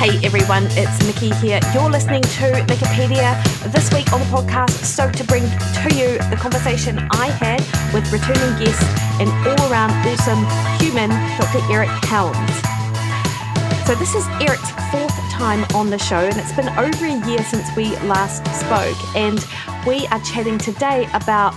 Hey everyone, it's Mikki here. You're listening to Wikipedia. This week on the podcast, stoked to bring to you the conversation I had with returning guest and all-around awesome human, Dr. Eric Helms. So this is Eric's fourth time on the show, and it's been over a year since we last spoke, and we are chatting today about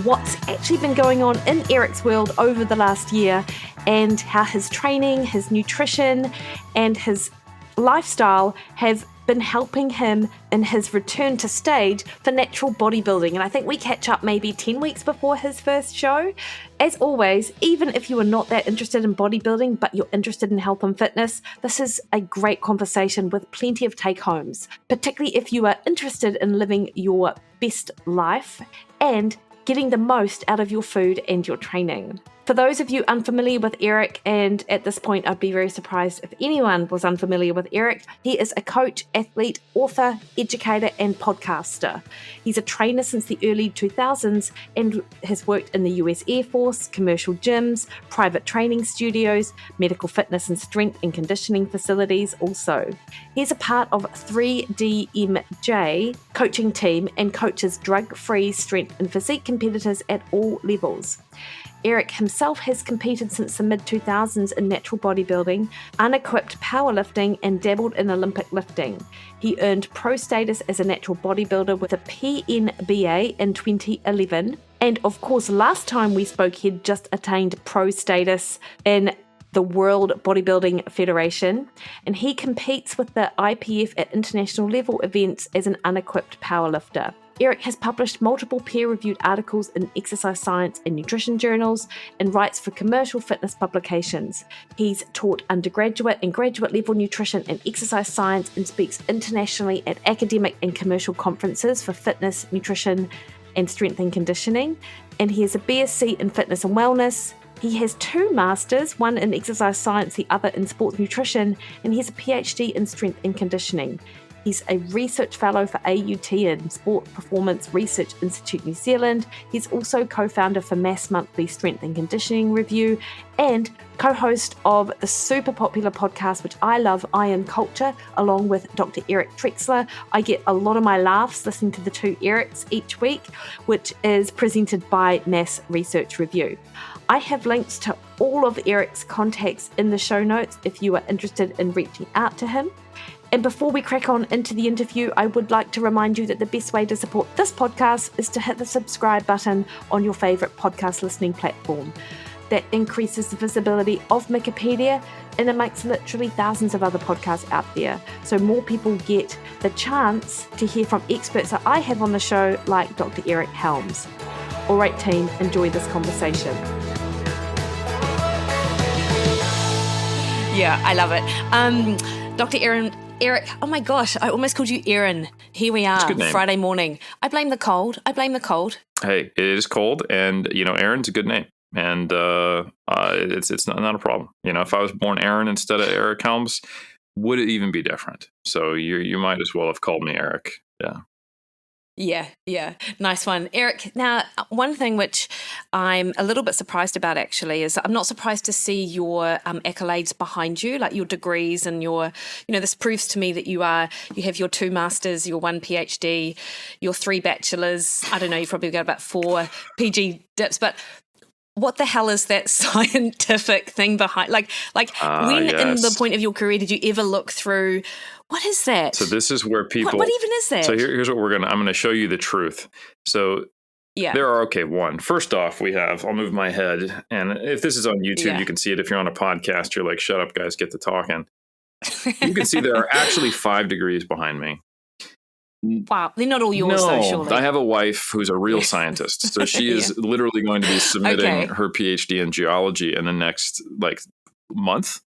what's actually been going on in Eric's world over the last year and how his training, his nutrition, and his lifestyle have been helping him in his return to stage for natural bodybuilding. And I think we catch up maybe 10 weeks before his first show. As always, even if you are not that interested in bodybuilding, but you're interested in health and fitness, this is a great conversation with plenty of take-homes, particularly if you are interested in living your best life and getting the most out of your food and your training. For those of you unfamiliar with Eric, and at this point I'd be very surprised if anyone was unfamiliar with Eric, he is a coach, athlete, author, educator, and podcaster. He's a trainer since the early 2000s and has worked in the US Air Force, commercial gyms, private training studios, medical fitness and strength and conditioning facilities also. He's a part of 3DMJ coaching team and coaches drug-free strength and physique competitors at all levels. Eric himself has competed since the mid-2000s in natural bodybuilding, unequipped powerlifting, and dabbled in Olympic lifting. He earned pro status as a natural bodybuilder with a PNBA in 2011. And of course, last time we spoke, he'd just attained pro status in the World Bodybuilding Federation, and he competes with the IPF at international level events as an unequipped powerlifter. Eric has published multiple peer-reviewed articles in exercise science and nutrition journals and writes for commercial fitness publications. He's taught undergraduate and graduate level nutrition and exercise science and speaks internationally at academic and commercial conferences for fitness, nutrition, and strength and conditioning. And he has a BSc in fitness and wellness. He has 2 masters, one in exercise science, the other in sports nutrition, and he has a PhD in strength and conditioning. He's a research fellow for AUT and Sport Performance Research Institute New Zealand. He's also co-founder for Mass Monthly Strength and Conditioning Review and co-host of the super popular podcast, which I love, I Am Culture, along with Dr. Eric Trexler. I get a lot of my laughs listening to the 2 Erics each week, which is presented by Mass Research Review. I have links to all of Eric's contacts in the show notes if you are interested in reaching out to him. And before we crack on into the interview, I would like to remind you that the best way to support this podcast is to hit the subscribe button on your favorite podcast listening platform. That increases the visibility of Wikipedia and amongst literally thousands of other podcasts out there. So more people get the chance to hear from experts that I have on the show, like Dr. Eric Helms. All right, team, enjoy this conversation. Yeah, I love it. Dr. Eric, oh my gosh, I almost called you Aaron. Here we are, Friday morning. I blame the cold. Hey, it is cold, and Aaron's a good name, and it's not a problem. If I was born Aaron instead of Eric Helms, would it even be different? So you might as well have called me Eric. Yeah. Nice one. Eric, now, one thing which I'm a little bit surprised about actually is I'm not surprised to see your accolades behind you, like your degrees and your, this proves to me that you have your 2 masters, your 1 PhD, your 3 bachelors. I don't know, you've probably got about 4 PG dips, but what the hell is that scientific thing behind? When in the point of your career did you ever look through, what is that? So this is where people... What even is that? So here's what I'm going to show you the truth. So there are, first off, I'll move my head. And if this is on YouTube, you can see it. If you're on a podcast, you're like, shut up, guys, get to talking. You can see there are actually 5 degrees behind me. Wow, they're not all yours though, surely. I have a wife who's a real scientist. So she is literally going to be submitting her PhD in geology in the next month.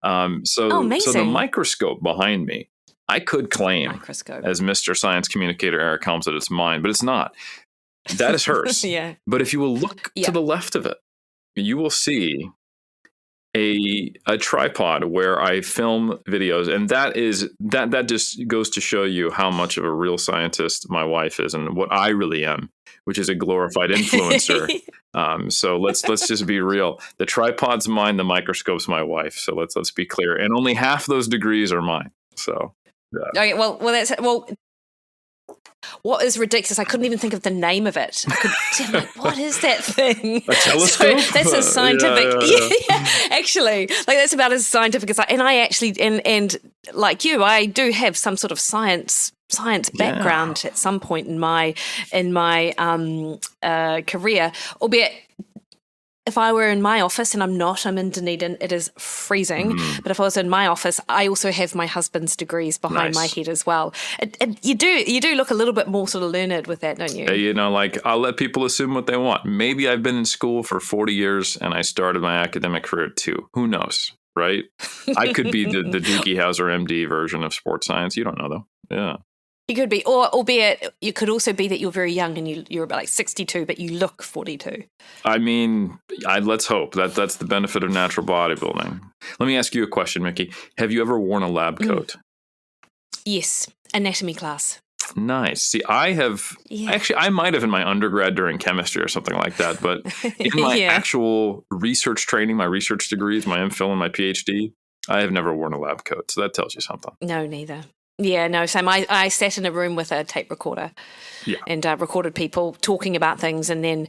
So the microscope behind me, I could claim as Mr. Science Communicator Eric Helms that it's mine, but it's not. That is hers. But if you will look to the left of it, you will see a tripod where I film videos, and that just goes to show you how much of a real scientist my wife is and what I really am, which is a glorified influencer. So let's just be real. The tripod's mine, the microscope's my wife. So let's be clear. And only half those degrees are mine. So, yeah. Okay, what is ridiculous? I couldn't even think of the name of it. I'm like, what is that thing? A telescope? So that's as scientific. Yeah. Actually, like that's about as scientific as and I actually, and like you, I do have some sort of science background at some point in my career, albeit. If I were in my office, and I'm not, I'm in Dunedin, it is freezing. But if I was in my office, I also have my husband's degrees behind my head as well. You do look a little bit more sort of learned with that, don't you? You know, like I'll let people assume what they want. Maybe I've been in school for 40 years and I started my academic career at 2. Who knows, right? I could be the Dookie Howser MD version of sports science. You don't know, though. Yeah. You could be, or albeit you could also be that you're very young and you're about like 62, but you look 42. I mean, let's hope that's the benefit of natural bodybuilding. Let me ask you a question, Mikki. Have you ever worn a lab coat? Yes, anatomy class. Nice. See, I have actually, I might have in my undergrad during chemistry or something like that, but in my actual research training, my research degrees, my MPhil and my PhD, I have never worn a lab coat. So that tells you something. No, neither. Yeah, no, same. I sat in a room with a tape recorder and recorded people talking about things, and then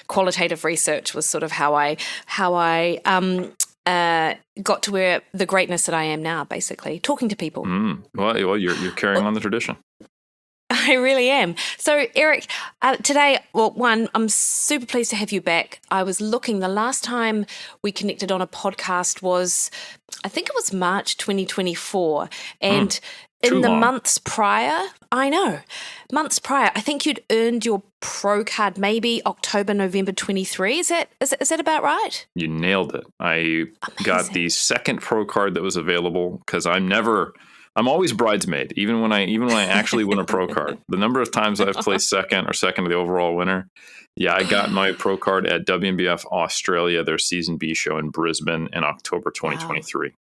qualitative research was sort of how I got to where the greatness that I am now, basically, talking to people. Well, you're carrying on the tradition. I really am. So, Eric, today, I'm super pleased to have you back. I was looking, the last time we connected on a podcast was, I think it was March 2024, and in the months prior, I think you'd earned your pro card maybe October, November 23. Is that about right? You nailed it. I got the second pro card that was available because I'm always bridesmaid, even when I actually win a pro card. The number of times I've placed second to the overall winner. Yeah, I got my pro card at WNBF Australia, their Season B show in Brisbane in October 2023. Wow.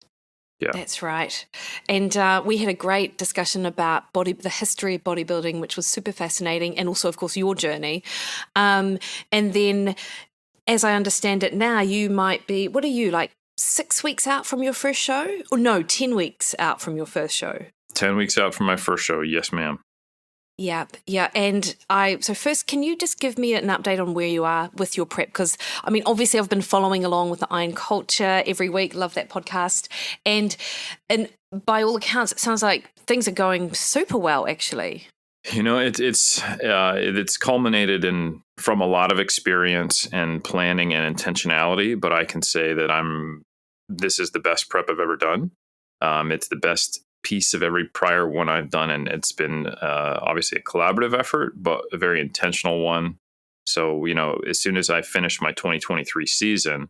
Yeah, that's right. And we had a great discussion about the history of bodybuilding, which was super fascinating, and also, of course, your journey. And then, as I understand it now, you might be, what are you, like 6 weeks out from your first show? Or no, 10 weeks out from your first show? 10 weeks out from my first show, yes, ma'am. Yeah. And so first, can you just give me an update on where you are with your prep? Because, I mean, obviously I've been following along with the Iron Culture every week. Love that podcast. And by all accounts, it sounds like things are going super well, actually. You know, it's culminated from a lot of experience and planning and intentionality, but I can say that this is the best prep I've ever done. It's the best piece of every prior one I've done, and it's been obviously a collaborative effort, but a very intentional one. So, you know, as soon as I finished my 2023 season,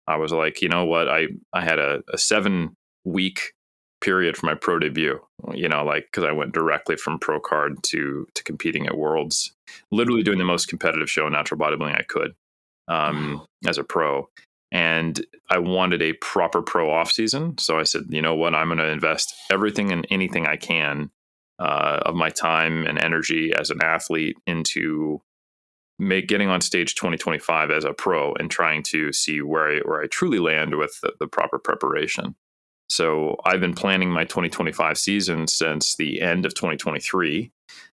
I was like, you know what, I had a 7-week period for my pro debut, you know, like, because I went directly from pro card to competing at Worlds, literally doing the most competitive show in natural bodybuilding I could as a pro. And I wanted a proper pro off season. So I said, you know what, I'm going to invest everything and anything I can of my time and energy as an athlete into getting on stage 2025 as a pro and trying to see where I truly land with the proper preparation. So I've been planning my 2025 season since the end of 2023.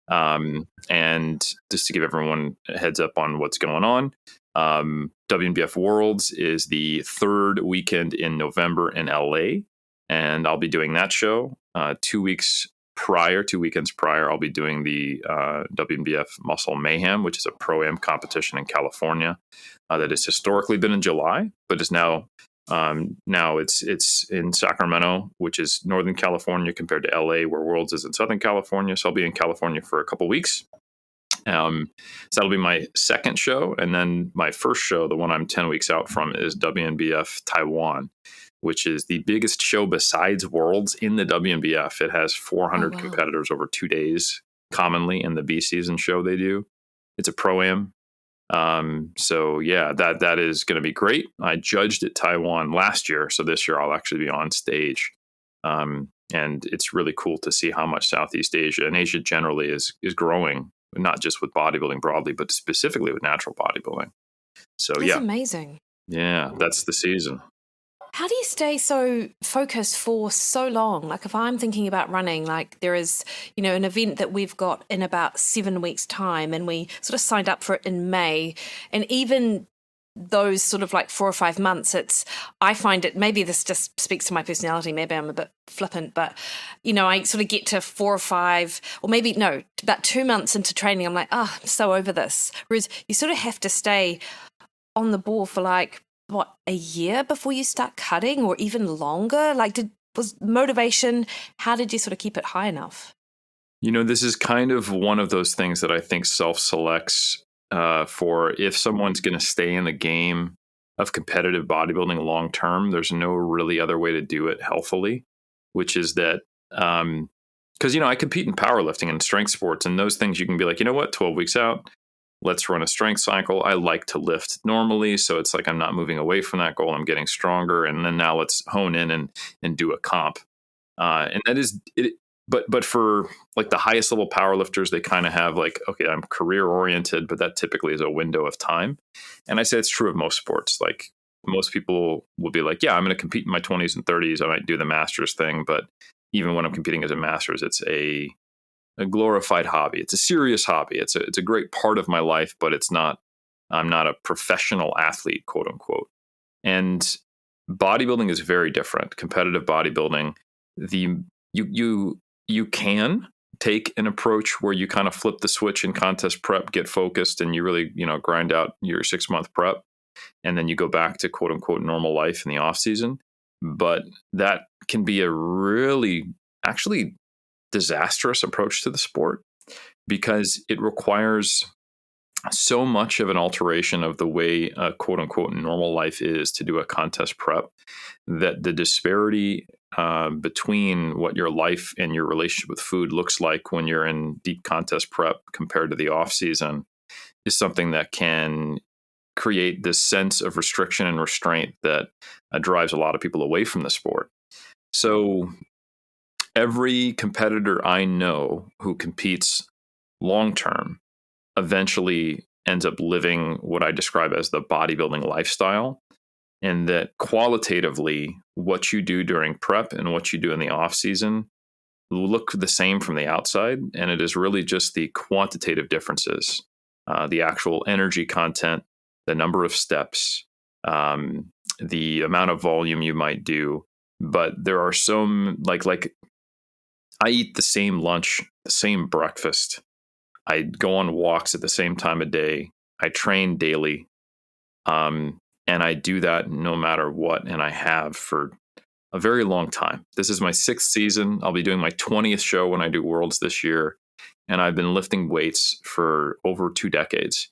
And just to give everyone a heads up on what's going on, WNBF Worlds is the third weekend in November in LA, and I'll be doing that show. 2 weekends prior, I'll be doing the WNBF Muscle Mayhem, which is a Pro-Am competition in California that has historically been in July, but is now it's in Sacramento, which is Northern California, compared to LA, where Worlds is in Southern California. So I'll be in California for a couple weeks. So that'll be my second show. And then my first show, the one I'm 10 weeks out from, is WNBF Taiwan, which is the biggest show besides Worlds in the WNBF. It has 400 competitors over 2 days, commonly in the B season show they do. It's a Pro-Am. So yeah, that is going to be great. I judged at Taiwan last year, so this year I'll actually be on stage. And it's really cool to see how much Southeast Asia and Asia generally is growing, not just with bodybuilding broadly, but specifically with natural bodybuilding. So that's amazing. Yeah, that's the season. How do you stay so focused for so long? Like if I'm thinking about running, like there is, an event that we've got in about 7 weeks time, and we sort of signed up for it in May, and even those sort of like 4 or 5 months, I find it, maybe this just speaks to my personality, maybe I'm a bit flippant, but I sort of get to 4 or 5, or maybe no, about 2 months into training, I'm like, I'm so over this. Whereas you sort of have to stay on the ball for like, what, a year before you start cutting, or even longer? Like was motivation, how did you sort of keep it high enough? This is kind of one of those things that I think self-selects for if someone's going to stay in the game of competitive bodybuilding long term. There's no really other way to do it healthily, which is that because I compete in powerlifting and strength sports, and those things you can be like, 12 weeks out, let's run a strength cycle. I like to lift normally, so it's like I'm not moving away from that goal. I'm getting stronger, and then now let's hone in and do a comp. And that is it. But for like the highest level powerlifters, they kind of have like, okay, I'm career oriented, but that typically is a window of time. And I say it's true of most sports. Like most people will be like, yeah, I'm going to compete in my 20s and 30s. I might do the masters thing, but even when I'm competing as a masters, it's a glorified hobby. It's a serious hobby. It's a great part of my life, but I'm not a professional athlete, quote unquote. And bodybuilding is very different. Competitive bodybuilding, you can take an approach where you kind of flip the switch in contest prep, get focused, and you really, grind out your 6-month prep. And then you go back to quote unquote normal life in the off season. But that can be a really actually disastrous approach to the sport because it requires so much of an alteration of the way a quote unquote normal life is to do a contest prep that the disparity between what your life and your relationship with food looks like when you're in deep contest prep compared to the off season is something that can create this sense of restriction and restraint that drives a lot of people away from the sport. So every competitor I know who competes long term eventually ends up living what I describe as the bodybuilding lifestyle. And that qualitatively, what you do during prep and what you do in the off season look the same from the outside. And it is really just the quantitative differences, the actual energy content, the number of steps, the amount of volume you might do. But there are some like I eat the same lunch, the same breakfast. I go on walks at the same time of day. I train daily. And I do that no matter what. And I have for a very long time. This is my 6th season. I'll be doing my 20th show when I do Worlds this year. And I've been lifting weights for over 2 decades.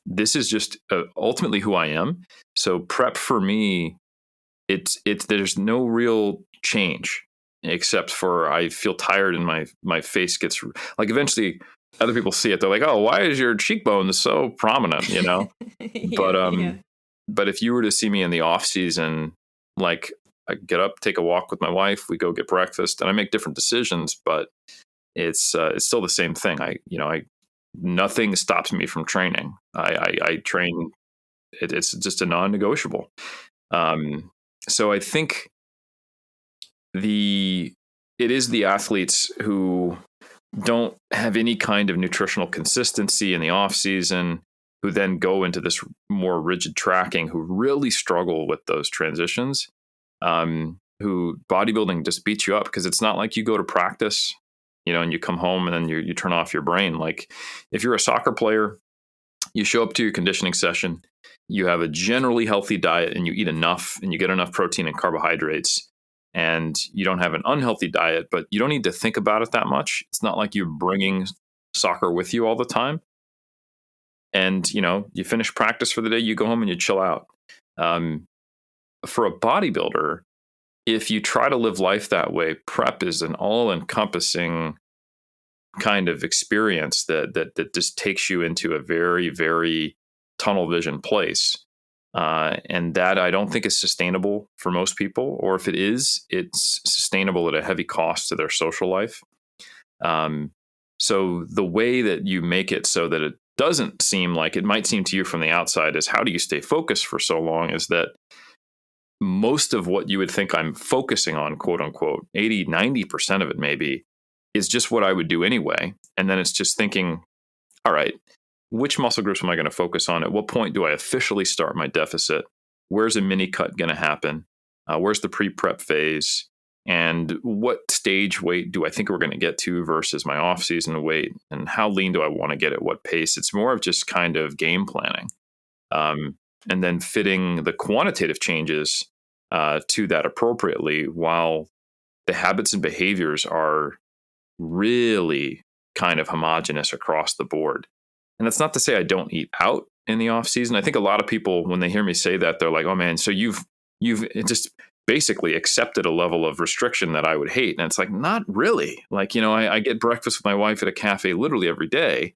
This is just ultimately who I am. So prep for me, it's there's no real change except for I feel tired and my face gets like eventually other people see it. They're like, oh, why is your cheekbone so prominent? Yeah, but if you were to see me in the off season, like I get up, take a walk with my wife, we go get breakfast, and I make different decisions, but it's still the same thing. I nothing stops me from training. I train. It's just a non-negotiable. So I think it is the athletes who don't have any kind of nutritional consistency in the off season, who then go into this more rigid tracking, who really struggle with those transitions, who bodybuilding just beats you up because it's not like you go to practice, and you come home and then you turn off your brain. Like if you're a soccer player, you show up to your conditioning session, you have a generally healthy diet and you eat enough and you get enough protein and carbohydrates, and you don't have an unhealthy diet, but you don't need to think about it that much. It's not like you're bringing soccer with you all the time. And, you finish practice for the day, you go home and you chill out. For a bodybuilder, if you try to live life that way, prep is an all-encompassing kind of experience that just takes you into a very, very tunnel vision place. And that I don't think is sustainable for most people, or if it is, it's sustainable at a heavy cost to their social life. So the way that you make it so that it doesn't seem like it might seem to you from the outside is how do you stay focused for so long is that most of what you would think I'm focusing on, quote unquote, 80, 90% of it maybe, is just what I would do anyway. And then it's just thinking, all right, which muscle groups am I going to focus on? At what point do I officially start my deficit? Where's a mini cut going to happen? Where's the pre-prep phase? And what stage weight do I think we're going to get to versus my off-season weight? And how lean do I want to get at what pace? It's more of just kind of game planning. And then fitting the quantitative changes to that appropriately, while the habits and behaviors are really kind of homogenous across the board. And that's not to say I don't eat out in the off season. I think a lot of people, when they hear me say that, they're like, "Oh man, so you've just basically accepted a level of restriction that I would hate." And it's like, not really. Like, I get breakfast with my wife at a cafe literally every day.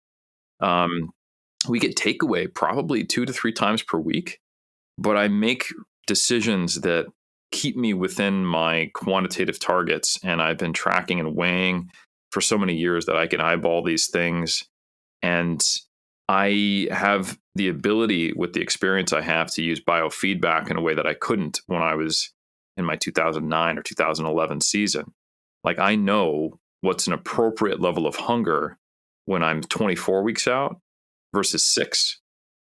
We get takeaway probably 2 to 3 times per week, but I make decisions that keep me within my quantitative targets. And I've been tracking and weighing for so many years that I can eyeball these things. And I have the ability, with the experience I have, to use biofeedback in a way that I couldn't when I was in my 2009 or 2011 season. Like, I know what's an appropriate level of hunger when I'm 24 weeks out versus 6.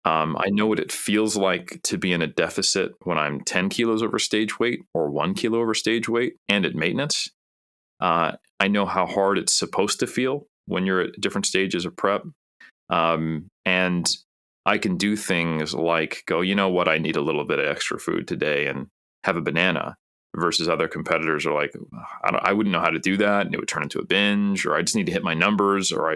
I know what it feels like to be in a deficit when I'm 10 kilos over stage weight or 1 kilo over stage weight and at maintenance. I know how hard it's supposed to feel when you're at different stages of prep. And I can do things like go, you know what, I need a little bit of extra food today and have a banana, versus other competitors are like, I wouldn't know how to do that. And it would turn into a binge, or I just need to hit my numbers, or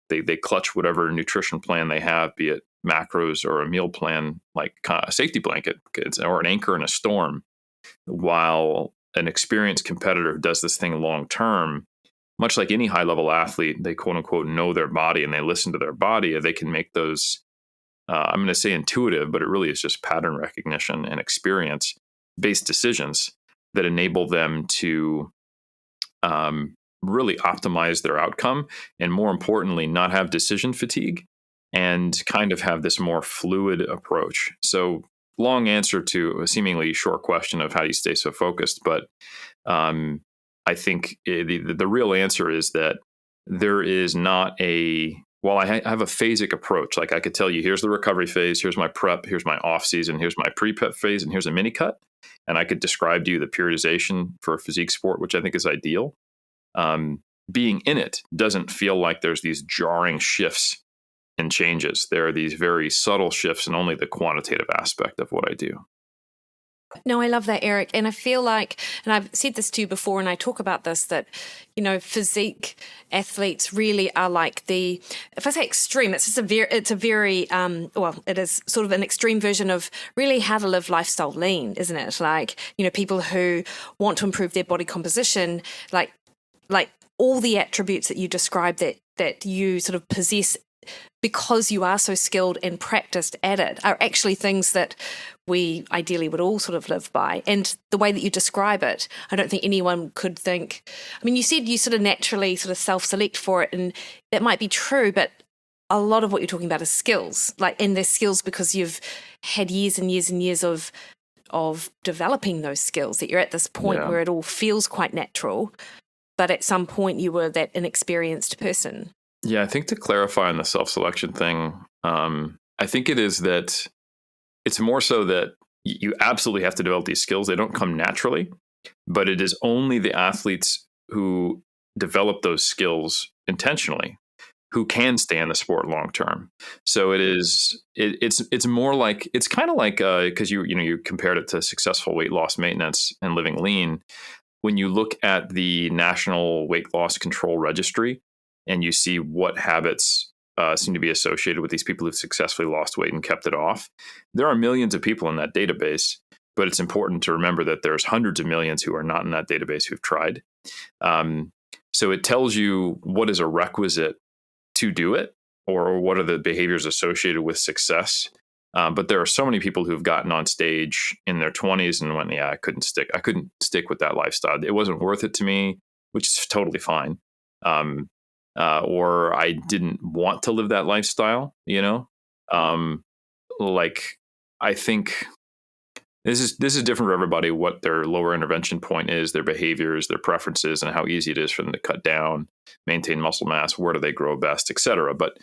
they clutch whatever nutrition plan they have, be it macros or a meal plan, like a safety blanket or an anchor in a storm. While an experienced competitor who does this thing long term, much like any high level athlete, they quote unquote know their body and they listen to their body. They can make those, I'm going to say intuitive, but it really is just pattern recognition and experience based decisions that enable them to really optimize their outcome, and more importantly, not have decision fatigue and kind of have this more fluid approach. So, long answer to a seemingly short question of how do you stay so focused, but I think the real answer is that there is not while I have a phasic approach. Like, I could tell you, here's the recovery phase, here's my prep, here's my off season, here's my pre-prep phase, and here's a mini cut. And I could describe to you the periodization for a physique sport, which I think is ideal. Being in it doesn't feel like there's these jarring shifts and changes. There are these very subtle shifts in only the quantitative aspect of what I do. No, I love that, Eric. And I feel like, and I've said this to you before, and I talk about this, that, physique athletes really are like if I say extreme, it's just it is sort of an extreme version of really how to live lifestyle lean, isn't it? Like, people who want to improve their body composition, like all the attributes that you describe that you sort of possess because you are so skilled and practiced at it are actually things that we ideally would all sort of live by. And the way that you describe it, I don't think anyone could think, you said you sort of naturally sort of self-select for it, and that might be true, but a lot of what you're talking about is skills, and they're skills because you've had years and years and years of developing those skills, that you're at this point where it all feels quite natural, but at some point you were that inexperienced person. Yeah, I think to clarify on the self-selection thing, I think it is that it's more so that you absolutely have to develop these skills. They don't come naturally, but it is only the athletes who develop those skills intentionally who can stay in the sport long term. So it's more like, it's kind of like, because you compared it to successful weight loss maintenance and living lean. When you look at the National Weight Loss Control Registry, and you see what habits seem to be associated with these people who've successfully lost weight and kept it off, there are millions of people in that database, but it's important to remember that there's hundreds of millions who are not in that database who've tried. So it tells you what is a requisite to do it, or what are the behaviors associated with success. But there are so many people who've gotten on stage in their 20s and went, I couldn't stick with that lifestyle. It wasn't worth it to me, which is totally fine. Or I didn't want to live that lifestyle, I think This is different for everybody, what their lower intervention point is, their behaviors, their preferences, and how easy it is for them to cut down, maintain muscle mass, where do they grow best, etc. But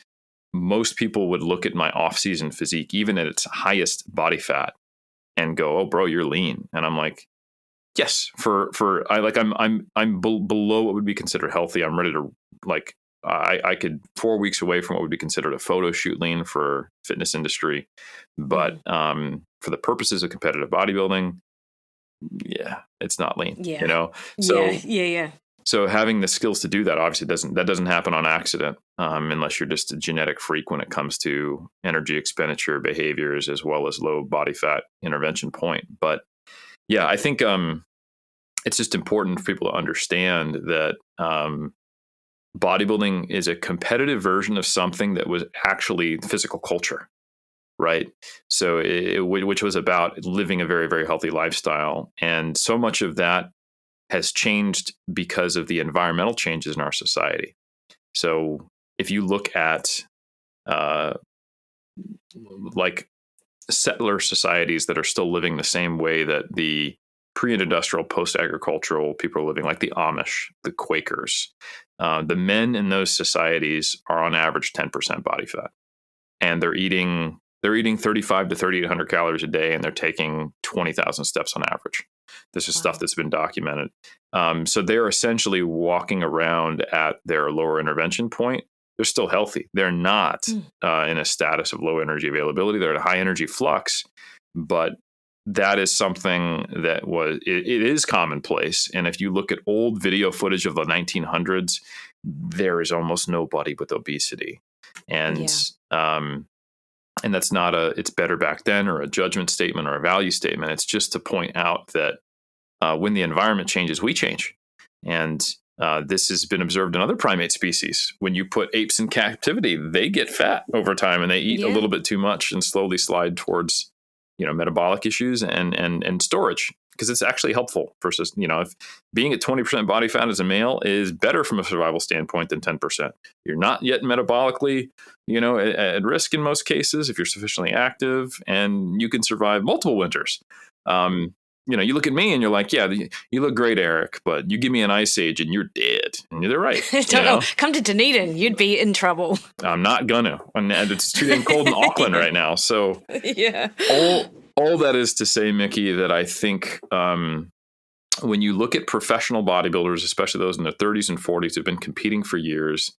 most people would look at my off-season physique, even at its highest body fat, and go, "Oh, bro, you're lean." And I'm like, "Yes, I'm below what would be considered healthy. I'm ready to like I could 4 weeks away from what would be considered a photo shoot lean for fitness industry, but for the purposes of competitive bodybuilding, yeah, it's not lean. Yeah. You know, so yeah. So having the skills to do that obviously doesn't happen on accident, unless you're just a genetic freak when it comes to energy expenditure behaviors as well as low body fat intervention point. But yeah, I think it's just important for people to understand that bodybuilding is a competitive version of something that was actually physical culture, right? So which was about living a very, very healthy lifestyle. And so much of that has changed because of the environmental changes in our society. So if you look at like settler societies that are still living the same way that the pre-industrial, post-agricultural people are living, like the Amish, the Quakers, the men in those societies are on average 10% body fat, and they're eating 35 to 3,800 calories a day, and they're taking 20,000 steps on average. This is stuff that's been documented. So they're essentially walking around at their lower intervention point. They're still healthy. They're not in a status of low energy availability. They're at a high energy flux, but that is something that it is commonplace. And if you look at old video footage of the 1900s, there is almost nobody with obesity. And that's not it's better back then or a judgment statement or a value statement. It's just to point out that when the environment changes, we change. And this has been observed in other primate species. When you put apes in captivity, they get fat over time and they eat a little bit too much and slowly slide towards, metabolic issues and storage, because it's actually helpful versus, if being at 20% body fat as a male is better from a survival standpoint than 10%. You're not yet metabolically, at risk in most cases if you're sufficiently active, and you can survive multiple winters. You look at me and you're like, yeah, you look great, Eric, but you give me an ice age and you're dead. And they're right. Don't know. Come to Dunedin, you'd be in trouble. I'm not gonna. And it's too damn cold in Auckland right now. So yeah. All that is to say, Mikki, that I think when you look at professional bodybuilders, especially those in their 30s and 40s who've been competing for years,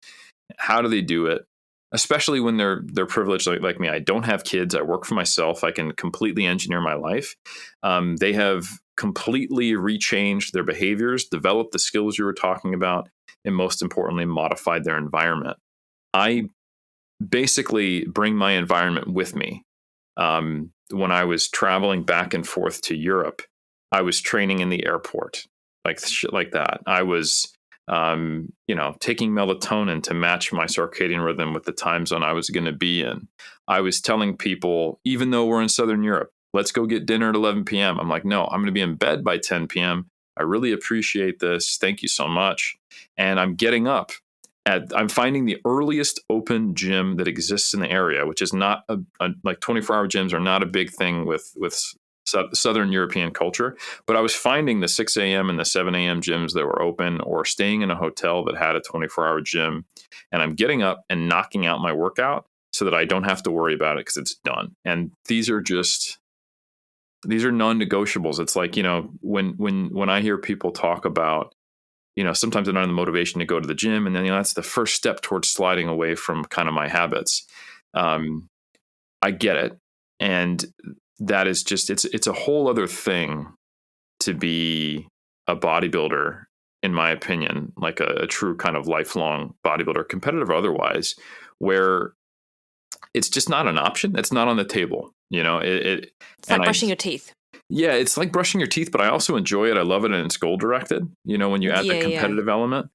how do they do it? Especially when they're privileged like me. I don't have kids. I work for myself. I can completely engineer my life. They have completely rechanged their behaviors, developed the skills you were talking about, and most importantly, modified their environment. I basically bring my environment with me. When I was traveling back and forth to Europe, I was training in the airport, like shit like that. I was taking melatonin to match my circadian rhythm with the time zone I was going to be in. I was telling people, even though we're in Southern Europe, let's go get dinner at 11 p.m. I'm like, no, I'm going to be in bed by 10 p.m. I really appreciate this. Thank you so much. And I'm getting up. I'm finding the earliest open gym that exists in the area, which is not like 24-hour gyms are not a big thing with Southern European culture, but I was finding the 6 a.m. and the 7 a.m. gyms that were open, or staying in a hotel that had a 24-hour gym. And I'm getting up and knocking out my workout so that I don't have to worry about it because it's done. And these are non-negotiables. It's like, when I hear people talk about, sometimes they're not in the motivation to go to the gym. And then, that's the first step towards sliding away from kind of my habits. I get it. And that is just, it's a whole other thing to be a bodybuilder, in my opinion, like a true kind of lifelong bodybuilder, competitive or otherwise, where it's just not an option. It's not on the table. It's like brushing your teeth. Yeah, it's like brushing your teeth, but I also enjoy it. I love it, and it's goal directed. When you add the competitive element,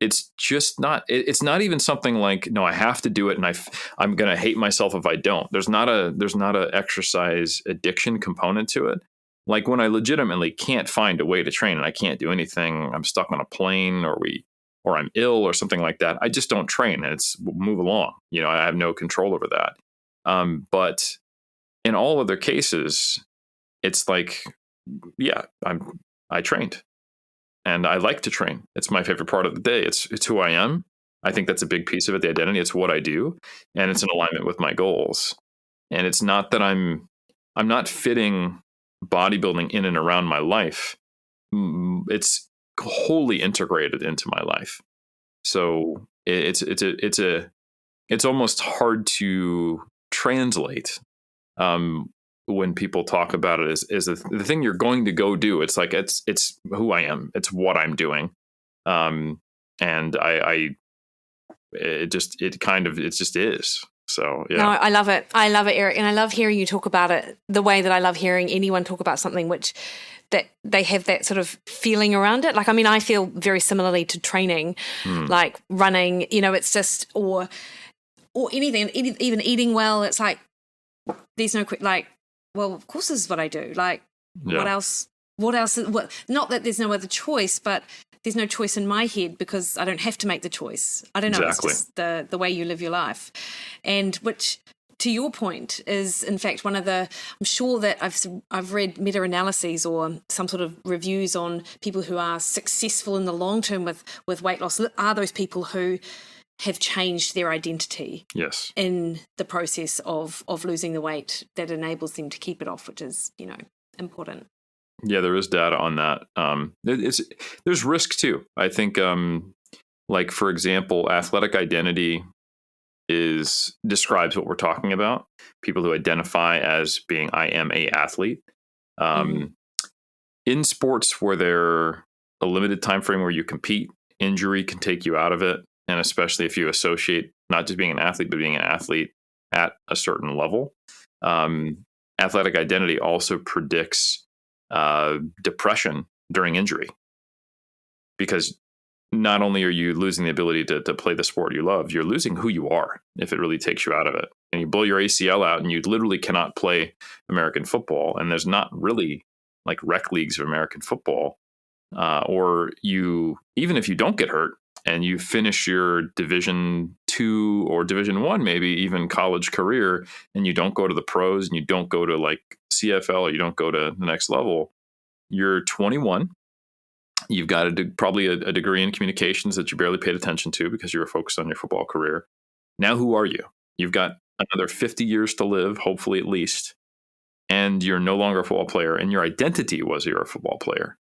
it's just not. It's not even something like, no, I have to do it, and I'm going to hate myself if I don't. There's not a exercise addiction component to it. Like when I legitimately can't find a way to train and I can't do anything, I'm stuck on a plane, or I'm ill or something like that. I just don't train, and it's move along. I have no control over that. But in all other cases, it's like, yeah, I trained, and I like to train. It's my favorite part of the day. It's who I am. I think that's a big piece of it, the identity. It's what I do, and it's in alignment with my goals. And it's not that I'm not fitting bodybuilding in and around my life. It's wholly integrated into my life. So it's almost hard to translate when people talk about it as the thing you're going to go do. It's like it's who I am. It's what I'm doing, and it just is. So yeah. No, I love it. I love it, Eric, and I love hearing you talk about it the way that I love hearing anyone talk about something which that they have that sort of feeling around it. Like, I mean, I feel very similarly to training, like running. It's just or anything, even eating well. It's like there's no like. Well, of course, this is what I do. Like, what else? What else? Not that there's no other choice, but there's no choice in my head because I don't have to make the choice. I don't know. Exactly. It's just the way you live your life. And which, to your point, is in fact one of the, I'm sure that I've read meta-analyses or some sort of reviews on people who are successful in the long term with weight loss are those people who have changed their identity in the process of losing the weight that enables them to keep it off, which is, important. Yeah, there is data on that. There's risk too. I think, like for example, athletic identity describes what we're talking about. People who identify as being, I am a athlete. In sports where they're a limited time frame where you compete, injury can take you out of it, and especially if you associate not just being an athlete but being an athlete at a certain level. Athletic identity also predicts depression during injury, because not only are you losing the ability to play the sport you love, you're losing who you are if it really takes you out of it. And you blow your ACL out and you literally cannot play American football. And there's not really like rec leagues of American football. Or even if you don't get hurt and you finish your Division II or Division I, maybe even college career, and you don't go to the pros and you don't go to like CFL or you don't go to the next level, you're 21. You've got probably a degree in communications that you barely paid attention to because you were focused on your football career. Now, who are you? You've got another 50 years to live, hopefully at least, and you're no longer a football player, and your identity was you're a football player.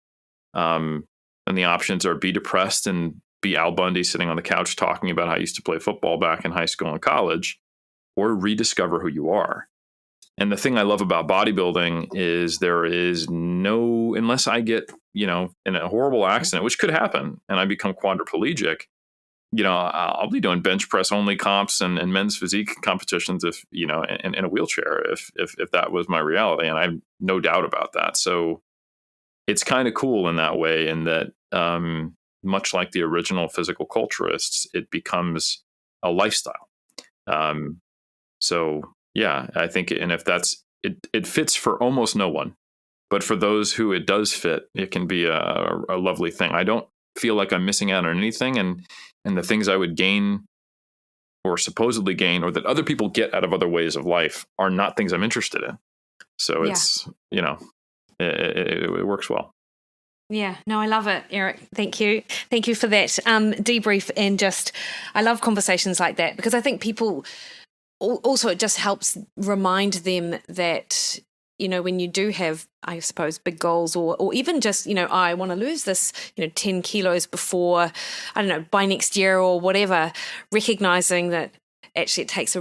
And the options are be depressed and be Al Bundy sitting on the couch talking about how I used to play football back in high school and college, or rediscover who you are. And the thing I love about bodybuilding is there is no, unless I get, in a horrible accident, which could happen, and I become quadriplegic, I'll be doing bench press only comps and men's physique competitions if, in a wheelchair, if that was my reality. And I have no doubt about that. So it's kind of cool in that way, in that much like the original physical culturists, it becomes a lifestyle. So yeah, I think, and if it fits for almost no one, but for those who it does fit, it can be a lovely thing. I don't feel like I'm missing out on anything, and the things I would gain or supposedly gain or that other people get out of other ways of life are not things I'm interested in. So it's, it works well. Yeah, no, I love it, Eric. Thank you. Thank you for that debrief. And I love conversations like that, because I think people also, it just helps remind them that, when you do have, I suppose, big goals or even just, I want to lose this, 10 kilos before, I don't know, by next year or whatever, recognizing that actually it takes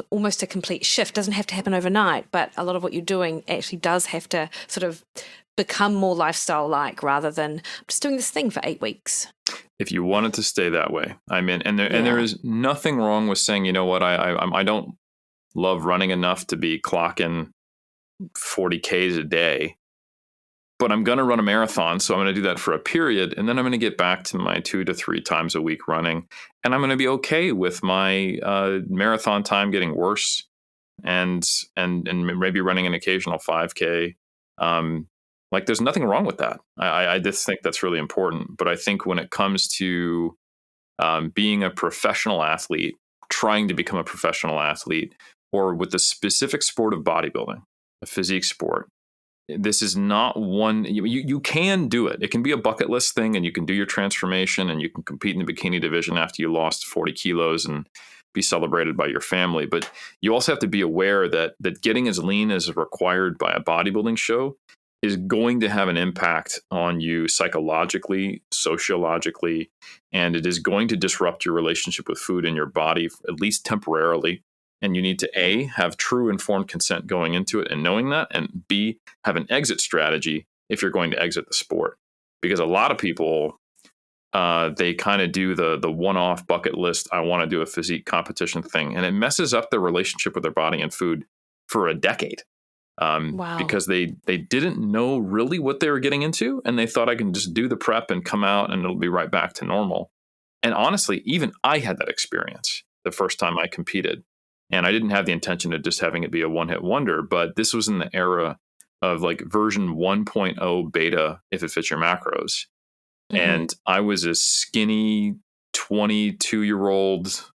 almost a complete shift. It doesn't have to happen overnight, but a lot of what you're doing actually does have to sort of become more lifestyle-like, rather than I'm just doing this thing for 8 weeks. If you want it to stay that way, and there is nothing wrong with saying, you know what, I don't love running enough to be clocking 40 Ks a day, but I'm going to run a marathon. So I'm going to do that for a period. And then I'm going to get back to my 2 to 3 times a week running. And I'm going to be okay with my marathon time getting worse and maybe running an occasional 5K. Like there's nothing wrong with that. I just think that's really important. But I think when it comes to being a professional athlete, trying to become a professional athlete, or with the specific sport of bodybuilding, a physique sport, this is not one, you can do it. It can be a bucket list thing, and you can do your transformation and you can compete in the bikini division after you lost 40 kilos and be celebrated by your family. But you also have to be aware that getting as lean as required by a bodybuilding show is going to have an impact on you psychologically, sociologically, and it is going to disrupt your relationship with food and your body, at least temporarily. And you need to A, have true informed consent going into it and knowing that, and B, have an exit strategy if you're going to exit the sport. Because a lot of people, they kind of do the one-off bucket list, I want to do a physique competition thing, and it messes up their relationship with their body and food for a decade. Wow. Because they didn't know really what they were getting into, and they thought I can just do the prep and come out and it'll be right back to normal. And honestly, even I had that experience the first time I competed. And I didn't have the intention of just having it be a one-hit wonder, but this was in the era of like version 1.0 beta, if it fits your macros. Mm-hmm. And I was a skinny 22-year-old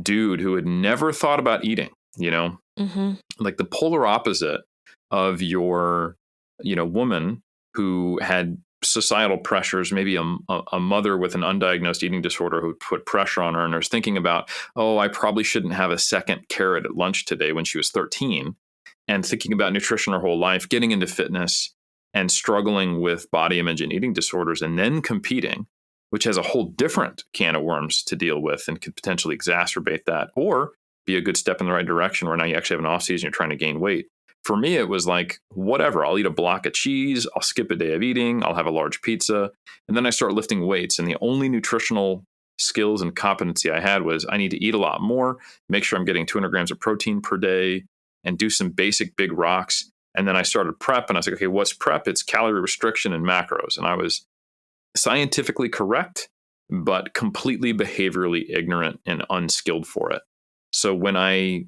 dude who had never thought about eating, mm-hmm. like the polar opposite of your, woman who had societal pressures, maybe a mother with an undiagnosed eating disorder who put pressure on her and was thinking about, I probably shouldn't have a second carrot at lunch today when she was 13, and thinking about nutrition her whole life, getting into fitness and struggling with body image and eating disorders, and then competing, which has a whole different can of worms to deal with and could potentially exacerbate that, or be a good step in the right direction where now you actually have an off season, you're trying to gain weight. For me, it was like, whatever, I'll eat a block of cheese, I'll skip a day of eating, I'll have a large pizza, and then I start lifting weights. And the only nutritional skills and competency I had was I need to eat a lot more, make sure I'm getting 200 grams of protein per day, and do some basic big rocks. And then I started prep, and I was like, okay, what's prep? It's calorie restriction and macros. And I was scientifically correct, but completely behaviorally ignorant and unskilled for it. So when I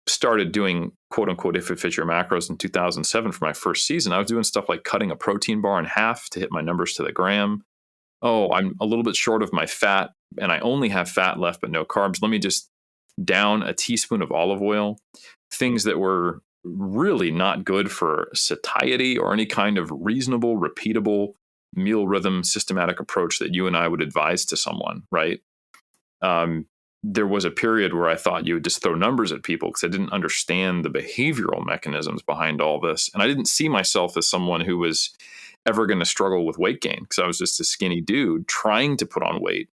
started doing quote unquote if it fits your macros in 2007 for my first season, I was doing stuff like cutting a protein bar in half to hit my numbers to the gram. I'm a little bit short of my fat and I only have fat left but no carbs. Let me just down a teaspoon of olive oil. Things that were really not good for satiety or any kind of reasonable, repeatable meal rhythm systematic approach that you and I would advise to someone, right? There was a period where I thought you would just throw numbers at people because I didn't understand the behavioral mechanisms behind all this. And I didn't see myself as someone who was ever going to struggle with weight gain because I was just a skinny dude trying to put on weight.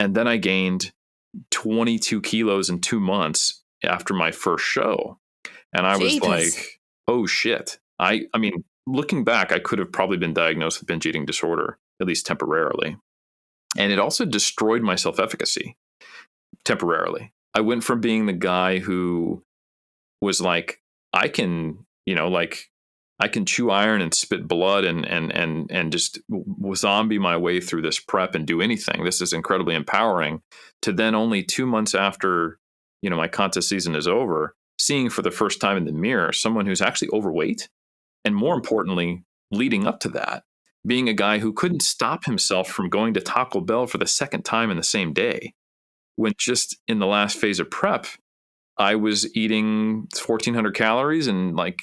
And then I gained 22 kilos in 2 months after my first show. And I was like, oh shit. I mean, looking back, I could have probably been diagnosed with binge eating disorder, at least temporarily. And it also destroyed my self-efficacy. Temporarily. I went from being the guy who was like, I can chew iron and spit blood and just zombie my way through this prep and do anything. This is incredibly empowering. To then only 2 months after, my contest season is over, seeing for the first time in the mirror someone who's actually overweight. And more importantly, leading up to that, being a guy who couldn't stop himself from going to Taco Bell for the second time in the same day. When just in the last phase of prep, I was eating 1,400 calories and like